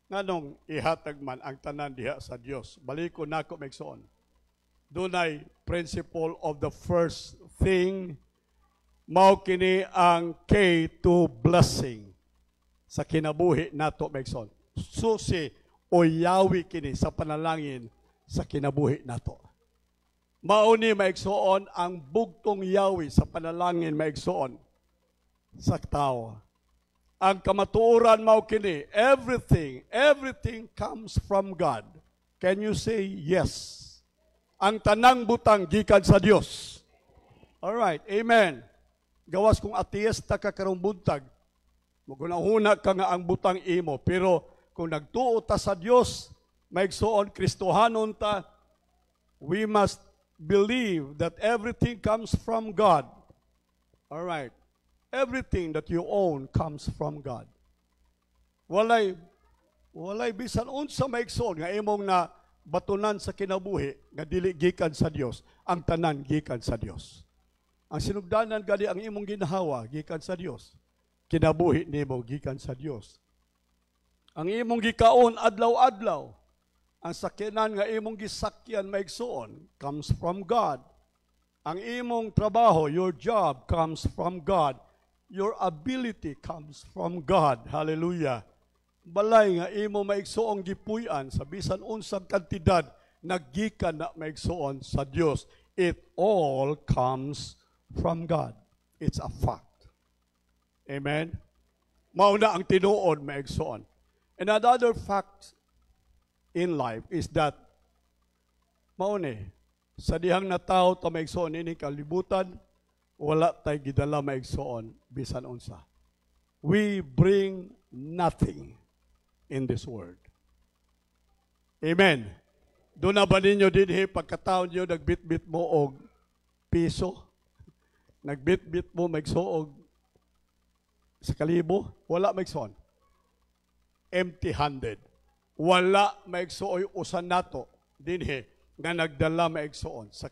nganong ihatag man ang tanan diha sa Dios. Baliko nako maigsoon. Dunay principle of the first thing, mao kini ang key to blessing sa kinabuhi nato maigsoon. Susi o yawi kini sa panalangin sa kinabuhi nato. Mao ni maigsoon ang bugtong yawi sa panalangin maigsoon sa tao. Ang kamatuoran mao kini, everything comes from God. Can you say yes? Ang tanang butang gikan sa Dios. Alright, amen. Gawas kung ateista ka karong buntag, magunahuna ka nga ang butang imo, pero kung nagtuo ta sa Dios, maigsoon Kristohanon ta, we must believe that everything comes from God. Alright. Everything that you own comes from God. Walay bisan unsa maigsoon nga imong na batunan sa kinabuhi nga dili gikan sa Dios, ang tanan gikan sa Dios. Ang sinugdanan gali ang imong ginhawa gikan sa Dios. Kinabuhi nimo gikan sa Dios. Ang imong gikaon adlaw-adlaw, ang sakyanan nga imong gisakyan maigsoon comes from God. Ang imong trabaho, your job comes from God. Your ability comes from God. Hallelujah. Balay nga imo maigsoong gipuy-an sa bisan unsang kantidad naggikan na maigsoon sa Dios. It all comes from God. It's a fact. Amen. Mao na ang tinuod maigsoon. And another fact in life is that mauni sa dihang na tao ta maigsoon ini kalibutan, wala tay gidala maigsoon bisan unsa. We bring nothing in this world. Amen. Doon na ba ninyo dinhi pagkataon nyo nagbitbit mo og piso? Nagbitbit mo maigsoon sa kalibo? Wala maigsoon. Empty-handed. Wala maigsuoy usan nato dinhi nga nagdala maigsuon sa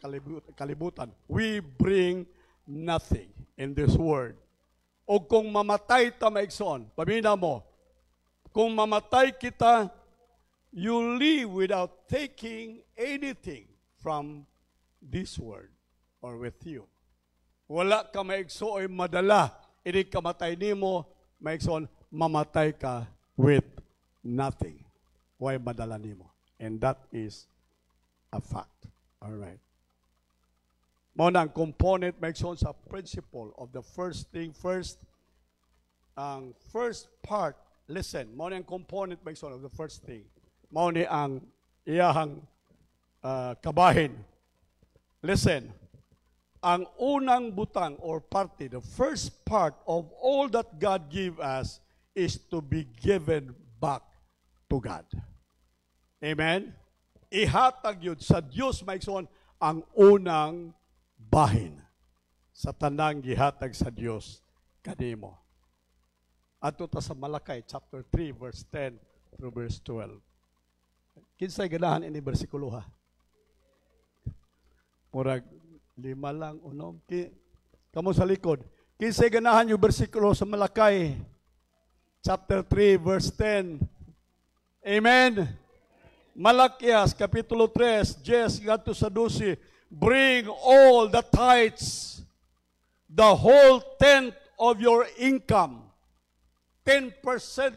kalibutan. We bring nothing in this world. O kung mamatay ta maigsuon, pamina mo, kung mamatay kita, you live without taking anything from this world or with you. Wala ka maigsuoy madala, ini kamatay nimo maigsuon, mamatay ka with nothing. Why madala nimo? And that is a fact. All right. Mao na ang component maigsoon sa principle of the first thing. First part, listen, mao na ang component maigsoon of the first thing. Mao ni ang iyahang kabahin. Listen, ang unang butang or parte, the first part of all that God give us is to be given back to God. Amen? Ihatag yun sa Diyos maigsoon ang unang bahin sa tanang gihatag sa Diyos kanimo. Ato ta sa Malakay chapter 3 verse 10 through verse 12. Kinsay ganahan ini bersikulo ha? Murag 5 lang unom. Kamo sa likod. Kinsay ganahan yung bersikulo sa Malakay chapter 3 verse 10. Amen. Malakias kapitulo 3 10 ngadto sa 12. Bring all the tithes, the whole tenth of your income. 10%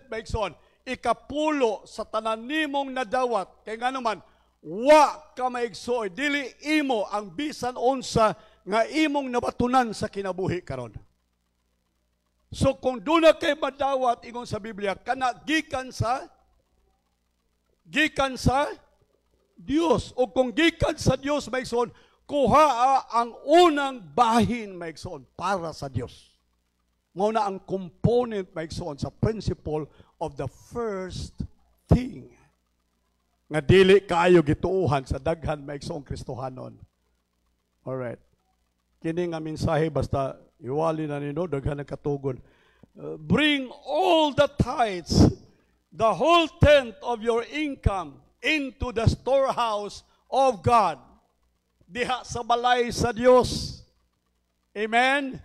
maigsoon, ikapulo sa tanan nimong nadawat. Kay nga naman, wa ka maigsoon, dili imo ang bisan unsa nga imong nabatunan sa kinabuhi karon. So kung doon na kay madawat, ingon sa Biblia, kana gikan sa Dios. O kung gikan sa Dios, maigsoon, kuha ang unang bahin, maigsoon, para sa Dios. Mao na ang component, maigsoon, sa principle of the first thing. Nga dili kaayo gituuhan sa daghan, maigsoon, Kristohanon. Alright. Kini nga mensahe, basta iwali na nino, daghan ang katugon. Bring all the tithes, the whole tenth of your income into the storehouse of God. Diha sa balay sa Dios. Amen?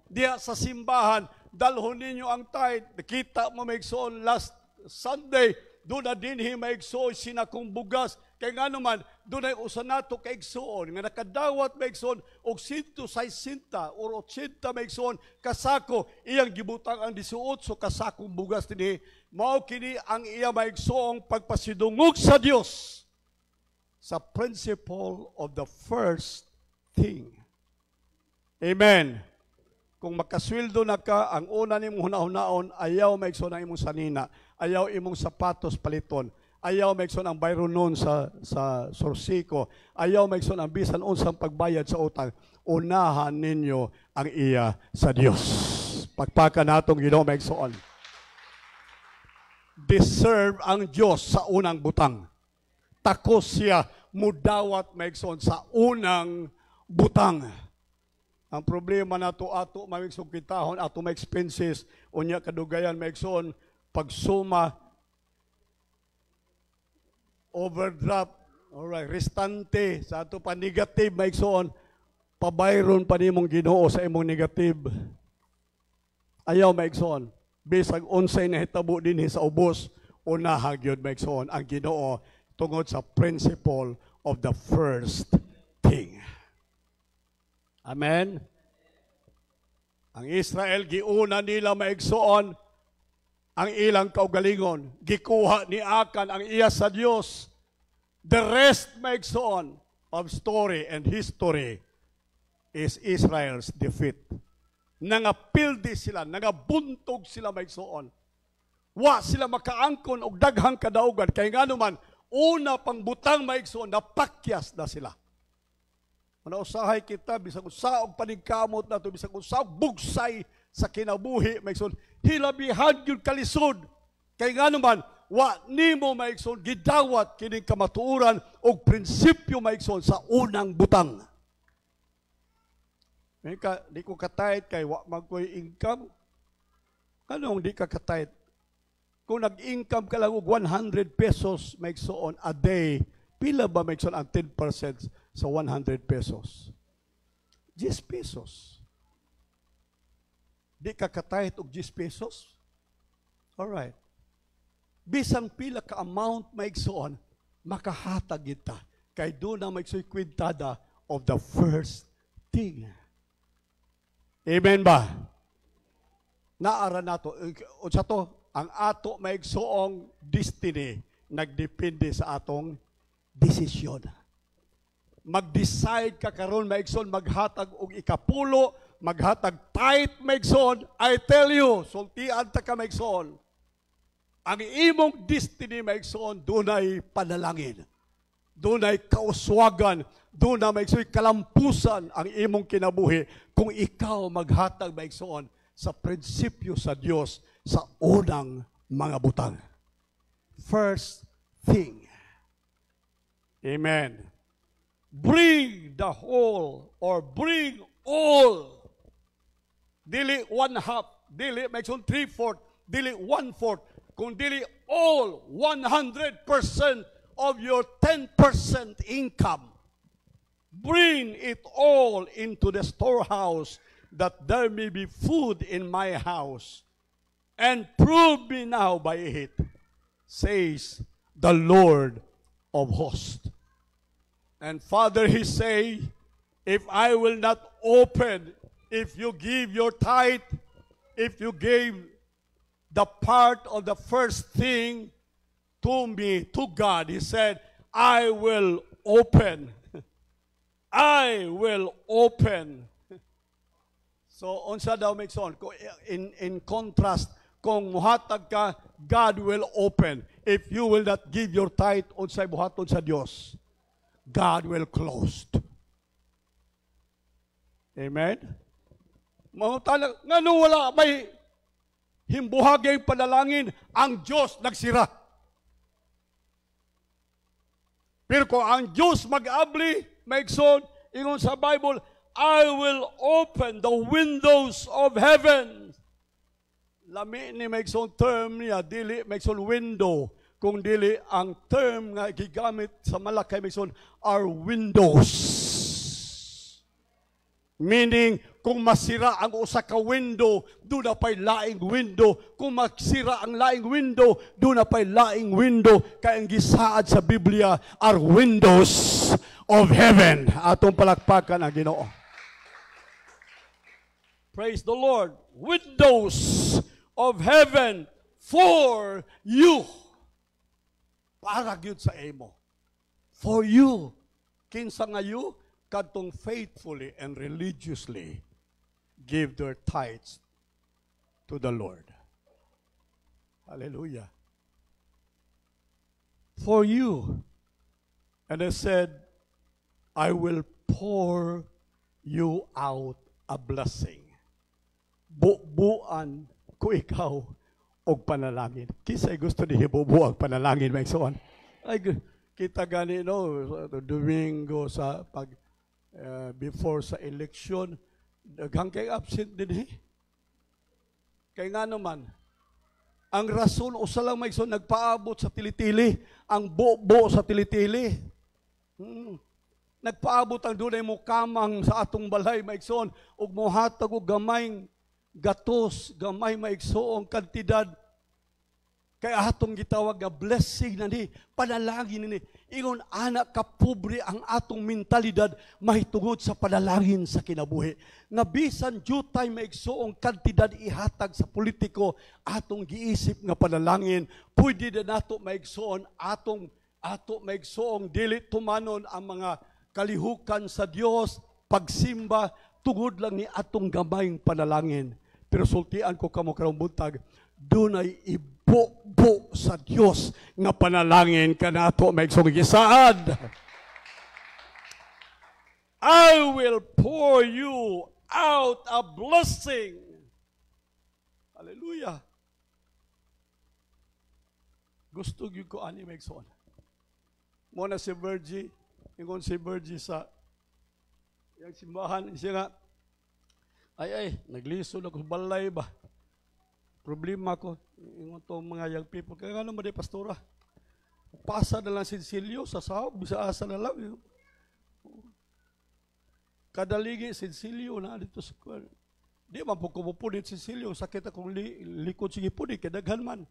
Diha sa simbahan, dalhon ninyo ang tithe. Nakita mo maigsoon last Sunday, doon na dinhi maigsoon sinakong bugas. Kaya nga naman, doon ay usa nato kaigsoon, nga nakadawat maigsoon, og 160 or 80 maigsoon, kasako, iyang gibutang ang 18 kasakong bugas dinhi. Mao kini ang iya maigsoong pagpasidungog sa Dios sa principle of the first thing. Amen. Kung makasweldo na ka, ang una nimong hunahon ayaw maigsoon ang imong sanina, ayaw imong sapatos paliton, Ayaw maigsoon ang bayro noon sa Sorsiko. Ayaw maigsoon ang bisan unsang pagbayad sa utang. Unahan ninyo ang iya sa Dios. Pagpaka natong Ginoo maigsoon. Deserve ang Dios sa unang butang. Takos siya mudawat maigsoon sa unang butang. Ang problema nato ato maigsoon kitahon ato may expenses unya kadugayan maigsoon pagsuma overdraft, alright, restante, sa ato pa negative, maigsoon, pabayron pa nimong Ginoo sa imong negative. Ayaw maigsoon, bisag unsay na hitabo din sa ubos, unahag yun maigsoon ang Ginoo tungod sa principle of the first thing. Amen? Ang Israel, giuna nila maigsoon, ang ilang kaugalingon, gikuha ni Akan ang iya sa Dios. The rest, maigsoon, of story and history is Israel's defeat. Nangapildi sila, nangabuntog sila maigsoon. Wa sila makaangkon og daghang kadaugan kay nganuman una pang butang maigsoon napakyas na sila. Manausahay kita bisag usa og panigkamot nato bisag usa og bugsay sa kinabuhi maigsoon hilabihan gyud kalisod kay nganuman wa nimo maigsoon gidawat kining kamatuoran og prinsipyo maigsoon sa unang butang. Di ko katayt kay wa magkoy income. Kanong di ka katayt? Kung nag-income ka lang og 100 pesos maigsoon a day, pila ba maigsoon ang 10% sa 100 pesos? 10 pesos. Di ka katayt og 10 pesos? Alright. Bisang pila ka amount maigsoon, makahatag kita. Kay doon na maigsoon kwintada of the first thing. Amen ba? Naara nato. O sa to, ang ato maigsoong destiny, nagdepende sa atong desisyon. Mag-decide ka karon maigsoon, maghatag og ikapulo, maghatag tithe maigsoon, I tell you, sultian ta ka maigsoon. Ang imong destiny maigsoon, dunay panalangin. Dunay kauswagan, dunay maigsoon kalampusan ang imong kinabuhi kung ikaw maghatag maigsoon sa prinsipyo sa Dios sa unang mga butang. First thing. Amen. Bring the whole or bring all. Dili 1/2, dili maigsoon 3/4, dili 1/4, kung dili all 100% of your 10% income. Bring it all into the storehouse that there may be food in my house. And prove me now by it, says the Lord of hosts. And Father, he say, if I will not open, if you give your tithe, if you gave the part of the first thing to me, to God, he said, I will open. I will open. So, unsa daw maigsoon? In contrast, kung muhatag ka, God will open. If you will not give your tithe, unsay buhaton sa Dios, God will close. Amen? Mahutala, nga nung wala may himbuhagay panalangin, ang Diyos nagsira. Pero kung ang Diyos mag-abli, maigsoon, ingon sa Bible, I will open the windows of heaven. Lami ni maigsoon term niya, dili maigsoon window, kung dili ang term nga gigamit sa Malakay maigsoon are windows. Meaning, kung masira ang usa ka window, doon na pa'y laing window. Kung masira ang laing window, doon na pa'y laing window. Kaya ang gisaad sa Biblia are windows of heaven. Atong palakpakan ang Ginoo. Praise the Lord. Windows of heaven for you. Para gyud sa imo. For you. Kinsa nga you? Kadtong faithfully and religiously give their tithes to the Lord. Hallelujah. for you. And I said, I will pour you out a blessing. Bubuan ko ikaw og panalangin. Kisay gusto ni hibubuang panalangin, may soon. Ay, kita gani, no, Domingo sa pag, before sa election, daghang kay absent din eh. Kaya nga naman, ang rason, usa lang may soon, nagpaabot sa tilitili, ang bubo sa tilitili. Nagpaabot ang dunay mo kamang sa atong balay, maigsoon, ug mohatag og gamayng gatos, gamay maigsoong kantidad, kay atong gitawag nga blessing na ni, panalangin ni. Ingon, anak ka pobre ang atong mentalidad, mahitungod sa panalangin sa kinabuhi. Nga bisan jutay maigsoong kantidad ihatag sa politiko, atong giisip nga panalangin, pwede na nato maigsoon, ato maigsoong dili tumanon ang mga kalihukan sa Dios, pagsimba, tungod lang ni atong gamayng panalangin. Pero sultian ko kamo karong buntag, dunay ibo sa Dios nga panalangin kanato maigsoong gisaad. I will pour you out a blessing. Hallelujah. Gusto gyud ko ani maigsoon. Mo na si Virgie, ingon si Virgie sa yang simbahan, siya nga, ay, naglisod ako sa balay ba? Problema ko, ingon to mga young people, kaya nga naman di pastora, pasa na lang sinsilyo sa sahog, bisa asa na lang. Kadaligi sinsilyo na dito sa kwan. Di man po kumupunit sinsilyo, sakit akong likod sige punit, kadaghan man.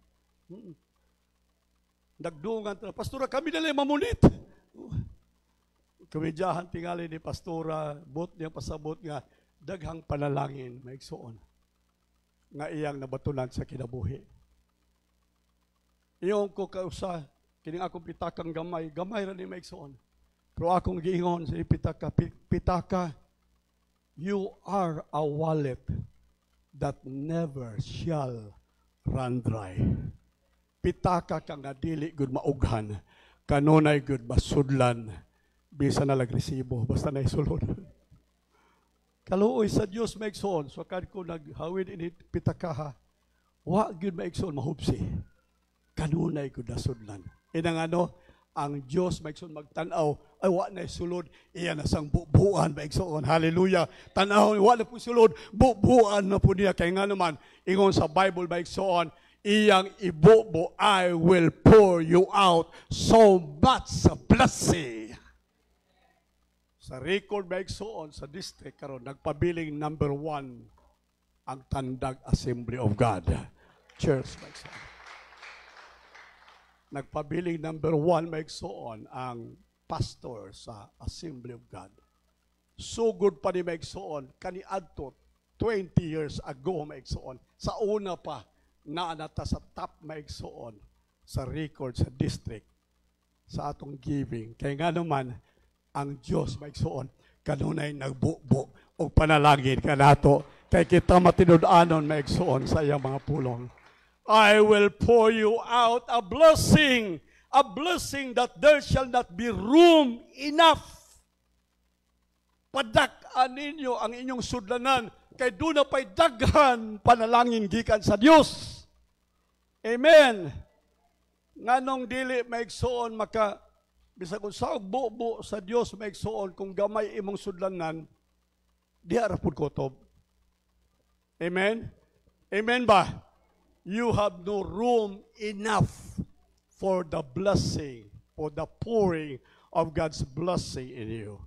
Nagdungan, pastora, kami na lang mamunit. Kumidyahan tingali ni pastora, bot niya pasabot nga, daghang panalangin, maigsoon, nga iyang nabatunan sa kinabuhi. Iyong ko kausa, kining akong pitakang gamay ra ni maigsoon. Pero akong giingon sa pitaka, you are a wallet that never shall run dry. Pitaka ka nga dili gud maughan, kanunay gud masudlan, bisa na lagresibo, basta na isulod. Kaluoy sa Diyos maigsoon, so kad ko naghawid ini pitakaha, wa gyud maigsoon mahubsi. Kanunay gud nasudlan. Inang ano, ang Diyos maigsoon magtan-aw, ay wa na isulod, iya na sang bubuan maigsoon. Hallelujah. Tan-aw wa na po sulod, bubuan na po niya kay nga naman ingon sa Bible maigsoon, iyang ibubo, I will pour you out so much blessing. Sa record maigsoon sa district karon nagpabiling number 1 ang Tandag Assembly of God Church maigsoon. Nagpabiling number 1 maigsoon ang pastor sa Assembly of God. So good pa ni maigsoon kaniadto 20 years ago maigsoon. Sa una pa naanata sa top maigsoon sa record sa district sa atong giving. Kaya nga naman ang Diyos maigsoon kanunay nagbubo o panalangin kanato kay kita matinud-anon maigsoon sa iyang mga pulong. I will pour you out a blessing that there shall not be room enough. Padak-an ninyo ang inyong sudlanan kay doon na pa'y daghan panalangin gikan sa Diyos. Amen. Nganong dili maigsoon maka bisag unsa bubo sa Dios maigsoon kung gamay imong sudlanan diha ra pud kutob. Amen. Amen ba? You have no room enough for the blessing, for the pouring of God's blessing in you.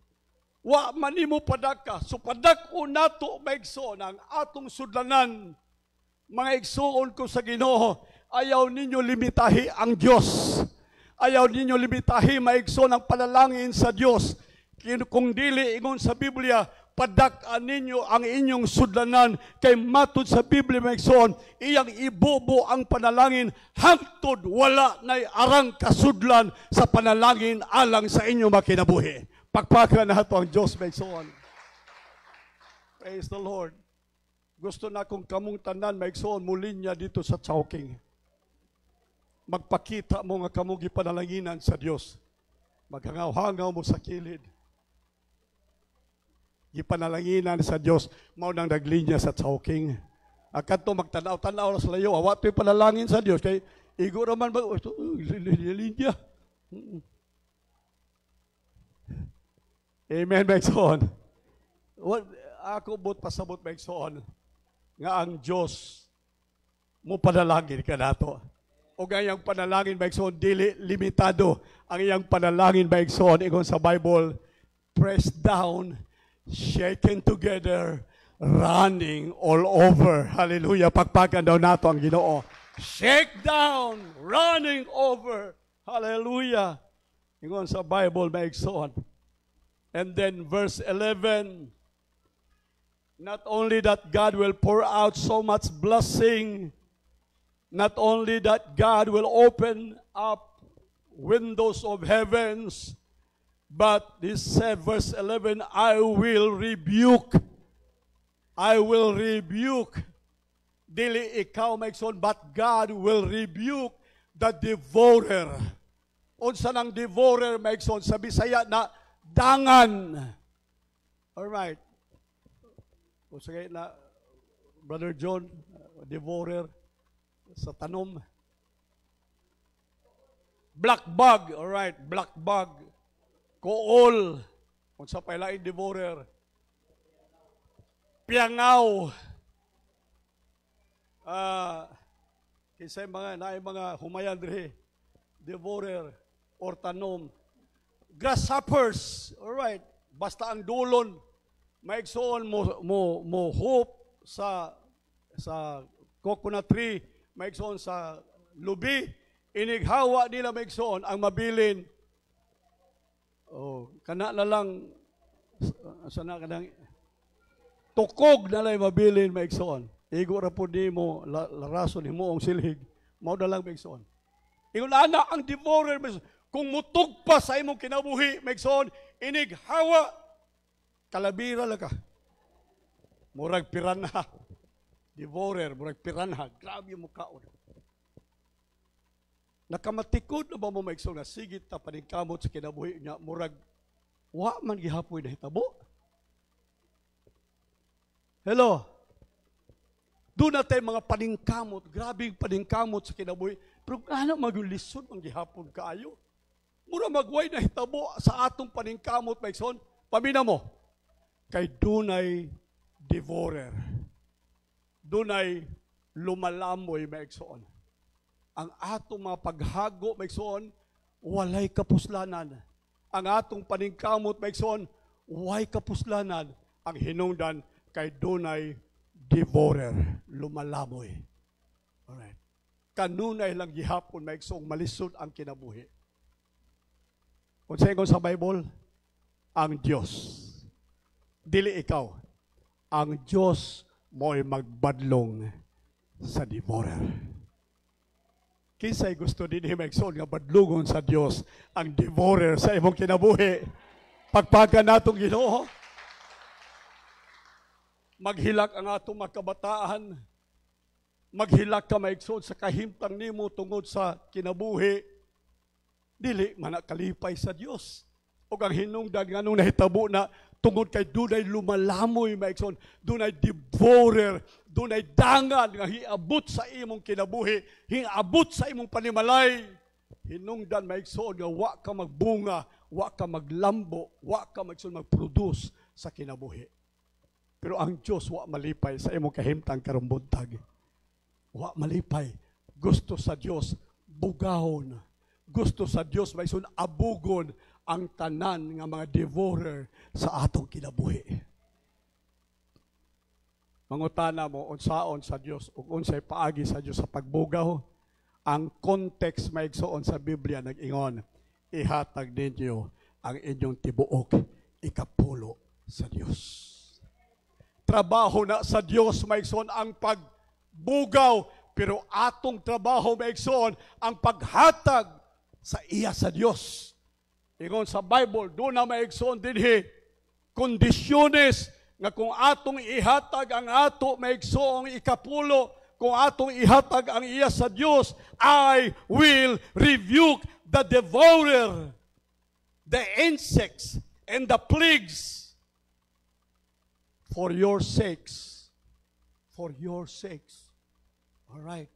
Wa man nimo padaka, so padako nato maigsoon ang atong sudlanan. Mga igsoon ko sa Ginoo, ayaw ninyo limitahi ang Dios. Ayaw ninyo limitahi maigsoon ang panalangin sa Dios. Kung dili ingon sa Biblia, padak-an ninyo ang inyong sudlanan kay matud sa Biblia maigsoon, iyang ibubo ang panalangin hangtod wala nay arang kasudlan sa panalangin alang sa inyong makinabuhi. Pakpakan nato ang Dios maigsoon. Praise the Lord. Gusto na kong kamong tanan maigsoon mulinya dito sa Chowking. magpakita mo nga kamo gipanalanginan sa Dios. Maghangaw-hangaw mo sa kilid. Gipanalanginan sa Dios, mao nang naglinya sa Chowking. Akanto magtanaw-tanaw sa layo, awa to'y panalangin sa Dios kay igo raman ba linya. Amen, Megson. Ako bot pasabot, Megson, nga ang Diyos mo panalangin ka nato. O nga iyang panalangin, Megson, dili limitado. Ang iyang panalangin, Megson, ingon sa Bible, pressed down, shaken together, running all over. Hallelujah. Pagpagan daw nato ang Ginoo. Shake down, running over. Hallelujah. Ingon sa Bible, Megson. And then verse 11, not only that God will pour out so much blessing, not only that God will open up windows of heavens, but this said, verse 11, I will rebuke. Dili ikaw, Megson, but God will rebuke the devourer. Unsa nang devourer, Megson, sa Bisaya na dangan. Alright. O sige na, Brother John, devourer sa tanom. Black bug, alright, black bug. Kool. Unsa pa lain devourer. Piangaw. Kisay mga humayan diri. Devourer or tanom. Grasshoppers, alright, basta ang dulon, maigsoon mo hope sa coconut tree, maigsoon sa lubi, inighawa nila maigsoon ang mabilin. Kana na lang, sana kanang tukog na lang mabilin maigsoon. Igo ra po di mo, larason ni mo ang silhig, mao na lang maigsoon. Ingon ana ang devourer, kung mutug pa sa imong kinabuhi, Megson, inighawa, kalabira lang ka. Murag piranha. Devourer, murag piranha. Grabe yung mukhaon. Nakamatikod na ba mo, Megson, na sigit na paningkamot sa kinabuhi niya, murag, wa man gihapoy na hitabo. Hello? Doon natin mga paningkamot, grabing paningkamot sa kinabuhi, pero ano magulisod, manggihapon kaayo. Mura magway na hitabo sa atong paningkamot, Megson. Pamina mo, kay dunay devourer. Dunay lumalamoy, Megson. Ang atong mga paghago, Megson, walay kapuslanan. Ang atong paningkamot, Megson, walay kapuslanan. Ang hinungdan kay dunay devourer, lumalamoy. Alright. Kanunay lang gihapon, Megson, malisod ang kinabuhi. Kung sa Bible, ang Diyos. Dili ikaw. Ang Diyos mo'y magbadlong sa devourer. Kisay gusto din ni Megson nga badlungon sa Diyos ang devourer sa imong kinabuhi. Pagpagan natong Ginoo. Maghilak ang atong makabataan. Maghilak ka, Megson, sa kahimtang nimo tungod sa kinabuhi. Dili man kalipay sa Dios. O ang hinungdan nga nung nahitabo na tungod kay dunay lumalamoy, Megson, dunay devourer, dunay dangan nga hiabot sa imong kinabuhi, hiabot sa imong panimalay. Hinungdan, Megson, nga wa ka magbunga, wa ka maglambo, wa ka magproduce sa kinabuhi. Pero ang Diyos wa malipay sa imong kahimtang karong buntag. Wa malipay. Gusto sa Diyos bugahon. Gusto sa Diyos, Megson, abugon ang tanan nga mga devourer sa atong kinabuhi. Mangutana mo, unsaon sa Diyos, o unsay paagi sa Diyos sa pagbugaw, ang context, Megson, sa Biblia nag-ingon, ihatag ninyo ang inyong tibuok, ikapulo sa Diyos. Trabaho na sa Diyos, Megson, ang pagbugaw, pero atong trabaho, Megson, ang paghatag sa iya sa Diyos. Ingon sa Bible, doon na maigsoon dinhi kondisyones nga kung atong ihatag ang ato maigsoong ikapulo, kung atong ihatag ang iya sa Dios, I will rebuke the devourer, the insects, and the plagues for your sakes. For your sakes. All right.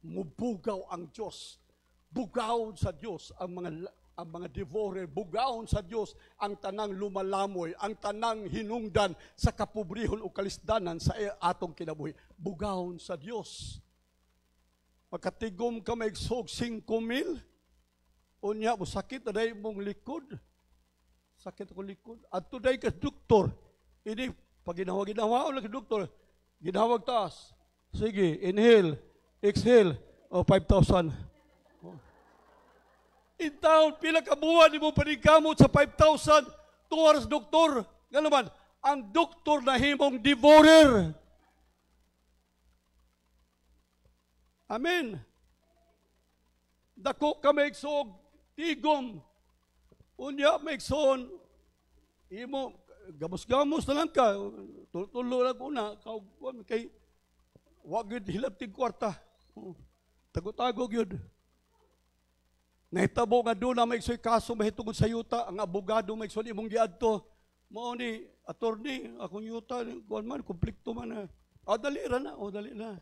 Mubugaw ang Diyos. Bugawon sa Diyos ang mga devourer. Bugawon sa Diyos ang tanang lumalamoy, ang tanang hinungdan sa kapobrehon o kalisdanan sa atong kinabuhi. Bugawon sa Diyos. Makatigom ka maigsog 5,000. Unya mo sakit na dahil mong likod. Sakit ako likod. At today ka doktor. Ini pag ginawa lang ka doktor. Ginawag taas. Sige, inhale, exhale. O 5,000. In town, pila ka buwan, di mo panigamot sa 5,000. 2 hours doktor. Nga naman, ang doktor na himong devourer. Amen. Dako ka maigsog, tigom. Unya maigsoon, imo, gamos-gamos na lang ka. Tulo lang una, kay wag yun hilap ting kwarta. Tago-tago yun. Nahitabo nga doon na maigsoy kaso mahitungod sa yuta, ang abogado maigsoon imong giadto. Mao ni attorney, akong yuta, kuan man konflikto man na. Dali na.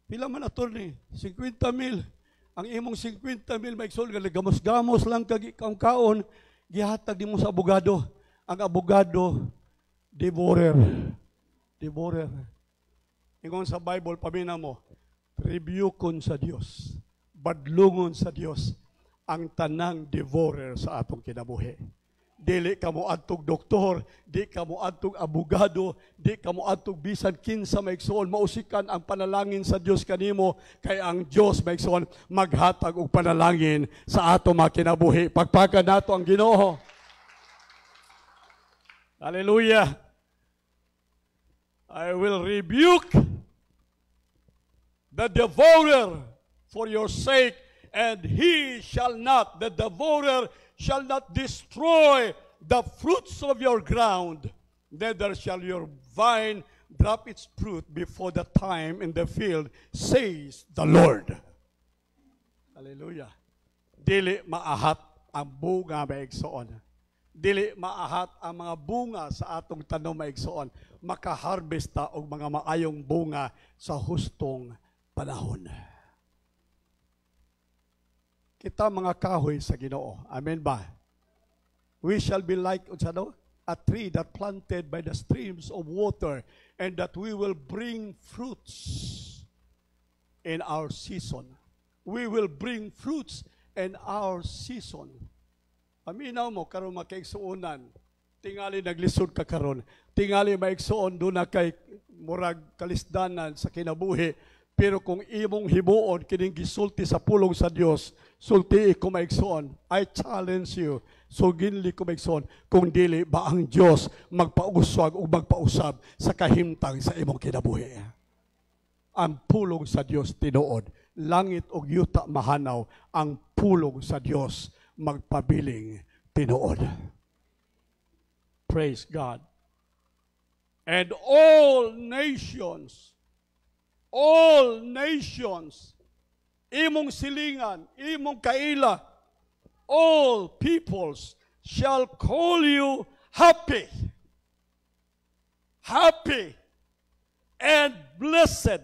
Pila man attorney? 50,000. Ang imong 50,000 maigsoon nga gamos-gamos lang kag kaon, gihatag nimo sa abogado. Ang abogado devourer. Ingon sa Bible pamina mo, rebukon sa Dios, badlungon sa Dios ang tanang devourer sa atong kinabuhi. Dili ka mo adtog doktor, di ka mo adtog abogado, di ka mo adtog bisan kinsa maigsoon, mausikan ang panalangin sa Dios kanimo, kay ang Dios maigsoon maghatag og panalangin sa atong mga kinabuhi. Pagpagan nato ang Ginoo. Hallelujah. I will rebuke the devourer for your sake, and the devourer shall not destroy the fruits of your ground, neither shall your vine drop its fruit before the time in the field, says the Lord. Hallelujah. Dili maahat ang bunga maigsoon. Dili maahat ang mga bunga sa atong tanom maigsoon. Makaharvest ta og mga maayong bunga sa hustong panahon. Kita mga kahoy sa Ginoo. Amen ba? We shall be like a tree that planted by the streams of water, and that we will bring fruits in our season. We will bring fruits in our season. Aminaw mo, karon makaigsuonan. Tingali naglisod ka karon. Tingali maigsuon doon na kay murag kalisdanan sa kinabuhi. Pero kung imong himuon kining gisulti sa pulong sa Dios, sulti ko maigsoon. I challenge you. Ginli ko maigsoon kung dili ba ang Dios magpauswag o magpausab sa kahimtang sa imong kinabuhi. Ang pulong sa Dios tinuod. Langit og yuta mahanaw, ang pulong sa Dios magpabiling tinuod. Praise God. And all nations, imong silingan, imong kaila, all peoples shall call you happy and blessed.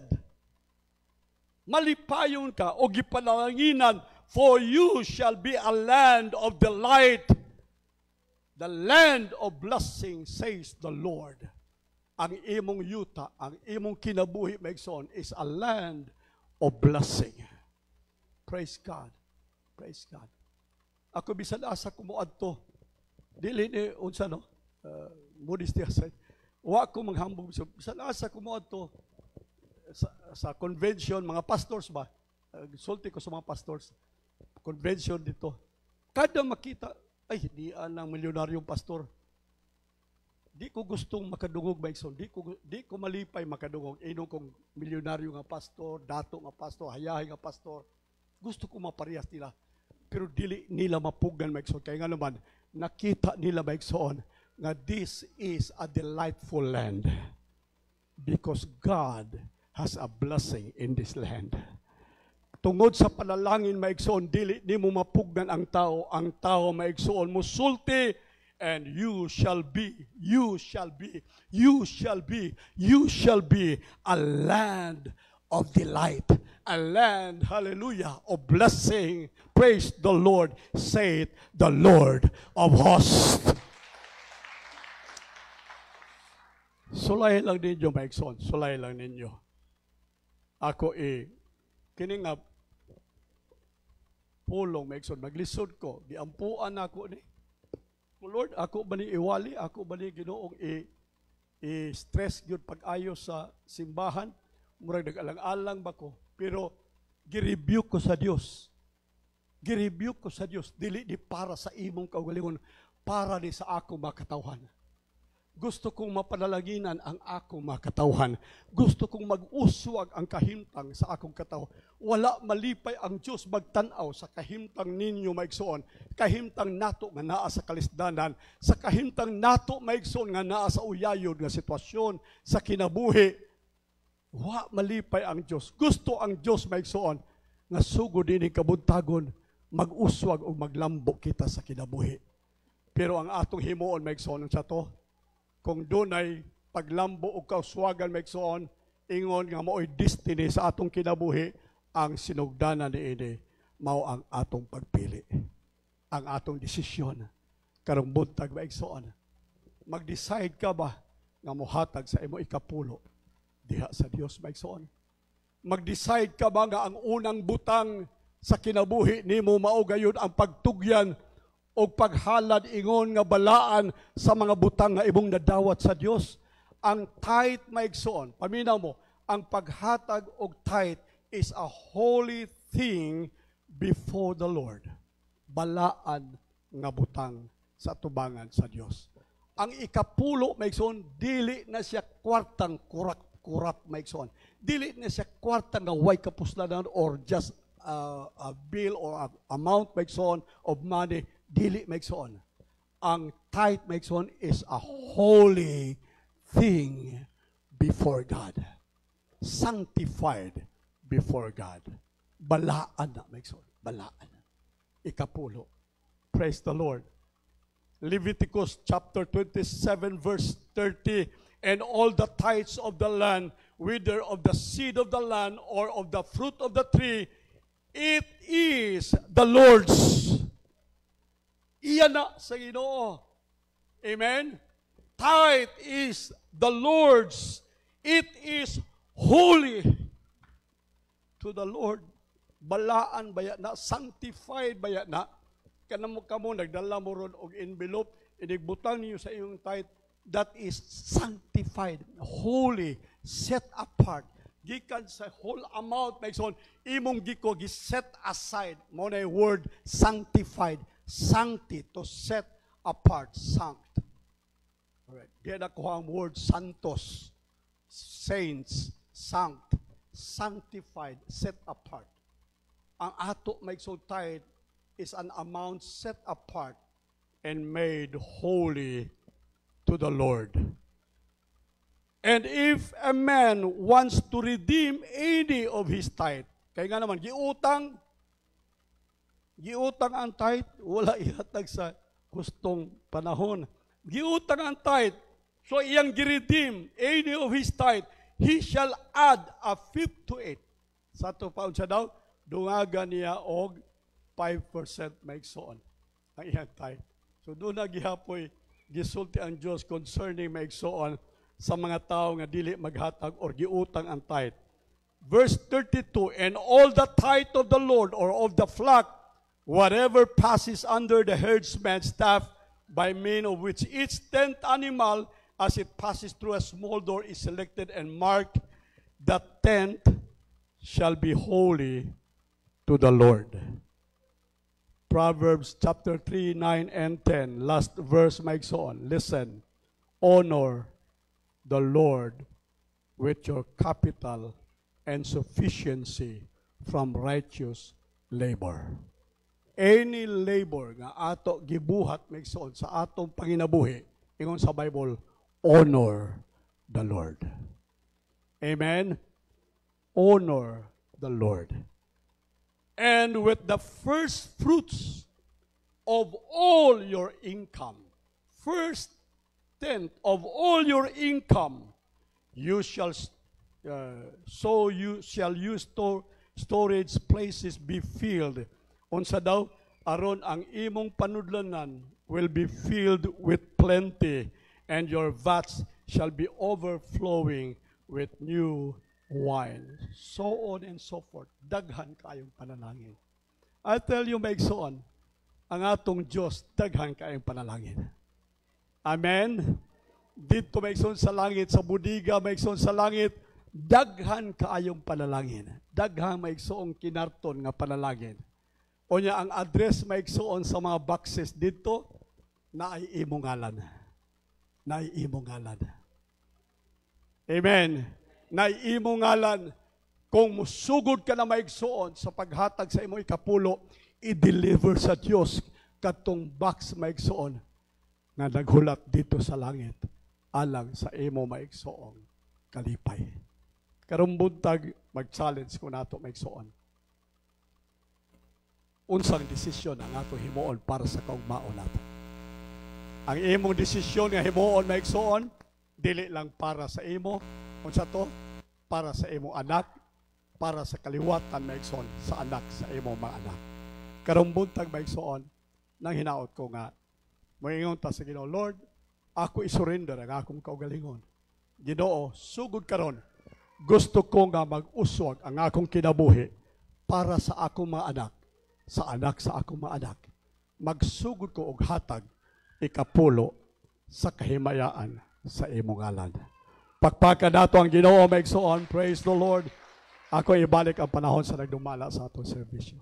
Malipayon ka o gipananginan, for you shall be a land of delight, the land of blessing, says the Lord. Ang imong yuta, ang imong kinabuhi maigsoon is a land of blessing. Praise God. Praise God. Ako bisan asa ko mo adto. Dili ni unsa no? Modesty aside. Wa ko manghambog bisan asa ko mo adto sa convention, mga pastors ba? Sulti ko sa mga pastors. Convention dito. Kada makita, ay, di ang milyonaryong pastor. Di ko gustong makadungog maigsoon. Di ko malipay makadungog. Inong kong milyonaryo nga pastor, dato nga pastor, hayahay nga pastor. Gusto ko maparehas nila. Pero dili nila mapugan maigsoon. Kaya nga naman, nakita nila maigsoon nga this is a delightful land. Because God has a blessing in this land. Tungod sa panalangin maigsoon, dili ni mo mapugnan ang tao maigsoon mo sulti, and you shall be a land of delight, a land, hallelujah, of blessing. Praise the Lord, saith the Lord of hosts. Sulay lang ninyo, maigsoon, sulay lang ninyo. Ako kining nga pulong, maigsoon, maglisod ko, giampuan ako ni. Lord, ako ba ni iwali, ako ba ni Ginoong i-stress yun pag-ayo sa simbahan, murag nag-alang-alang ba ko, pero gi-rebuke ko sa Dios. Gi-rebuke ko sa Dios, dili di para sa imong kaugalingon, para di sa akong makatawhan. Gusto kong mapanalaginan ang akong makatawhan. Gusto kong mag-uswag ang kahimtang sa akong katawhan. Wala malipay ang Diyos magtanaw sa kahimtang ninyo maigsoon. Kahimtang nato nga naa sa kalisdanan. Sa kahimtang nato maigsoon nga naa sa uyayod nga sitwasyon, sa kinabuhi. Wa malipay ang Diyos. Gusto ang Diyos maigsoon nga sugod din kabuntagon, mag-uswag o maglambo kita sa kinabuhi. Pero ang atong himuon maigsoon sa to, kung dunay paglambo o kauswagan maigsoon, ingon nga mao'y destiny sa atong kinabuhi, ang sinugdanan ni ini, mao ang atong pagpili. Ang atong desisyon. Karong buntag maigsoon. Mag-decide ka ba nga mohatag sa imo ikapulo diha sa Dios maigsoon? Mag-decide ka ba nga ang unang butang sa kinabuhi nimo mao gayud ang pagtugyan o paghalad ingon nga balaan sa mga butang nga imong nadawat sa Dios? Ang tithe maigsoon, paminaw mo, ang paghatag og tithe is a holy thing before the Lord. Balaan nga butang sa tubangan sa Dios. Ang ikapulo maigsoon, dili na siya kwartang kurat maigsoon. Dili na siya kwartang nga way kapuslanan or just a bill or a amount maigsoon of money. Dili maigsoon. Ang tithe maigsoon is a holy thing before God. Sanctified before God. Balaan na maigsoon. Balaan. Ikapulo. Praise the Lord. Leviticus chapter 27 verse 30, and all the tithes of the land, whether of the seed of the land or of the fruit of the tree, it is the Lord's. Iyan na sa Ginoo. Amen? Tithe is the Lord's. It is holy to the Lord. Balaan baya na, sanctified baya na. Kanamo kamo nagdala mo ron og envelope, inigbutang niyo sa iyong tithe, that is sanctified, holy, set apart. Gikan sa whole amount, maigsoon, imong giko gi-set aside. Mo na yung word sanctified. Sancti, to set apart, sanct. Alright. Diyan ako ang word santos, saints, sanct, sanctified, set apart. Ang ato maigsoon tithe is an amount set apart and made holy to the Lord. And if a man wants to redeem any of his tithe, kaya nga naman, giutang ang tithe, wala ihatag sa gustong panahon. Giutang ang tithe, so iyang giredeem any of his tithe, he shall add a fifth to it. Sa ito paun siya daw, dungagan niya og 5% maigsoon ang iyang tithe. So doon na gihapoy, gisulti ang Diyos concerning maigsoon sa mga tao nga dili maghatag or giutang ang tithe. Verse 32, and all the tithe of the Lord or of the flock, whatever passes under the herdsman's staff, by means of which each tenth animal, as it passes through a small door, is selected and marked, the tenth shall be holy to the Lord. Proverbs chapter 3, 9, and 10. Last verse, maigsoon. Listen. Honor the Lord with your capital and sufficiency from righteous labor. Any labor nga ato gibuhat maigsoon sa atong panginabuhi, ingon sa Bible, honor the Lord. Amen? honor the Lord. And with the first fruits of all your income, first tenth of all your income, you shall use storage places be filled. Unsa daw aron ang imong panudlanan will be filled with plenty, and your vats shall be overflowing with new wine. So on and so forth. Daghan kayong panalangin. I tell you, maigsoon, ang atong Diyos, daghan kayong panalangin. Amen? Dito maigsoon sa langit, sa budiga, maigsoon sa langit, daghan kaayong panalangin. Daghan maigsoong kinarton nga panalangin. O niya, ang address maigsoon sa mga boxes dito, na ay imong ngalan. Na ay imong ngalan. Amen. Na ay imong ngalan. Kung musugod ka na maigsoon sa paghatag sa imong ikapulo, i-deliver sa Diyos katong box maigsoon na naghulat dito sa langit alang sa imo maigsoong kalipay. Karong buntag mag-challenge ko nato maigsoon. Unsang desisyon ang ato himuon para sa kaugmaon nato. Ang imong desisyon nga himuon maigsoon dili lang para sa imo, unsa to? Para sa imong anak, para sa kaliwatan maigsoon sa anak sa imong mga anak. Karong buntag maigsoon nang hinaot ko nga moingon ta sa Ginoo, Lord, ako isurrender ang akong kaugalingon. Ginoo, sugod karon, gusto ko nga mag-uswag ang akong kinabuhi para sa akong mga anak, sa akong mga anak. Magsugod ko og hatag ikapulo sa kahimayaan sa imong ngalan. Pakpakan nato ang Ginoo maigsoon. Praise the Lord. Ako ibalik ang panahon sa nagdumala sa atong serbisyo.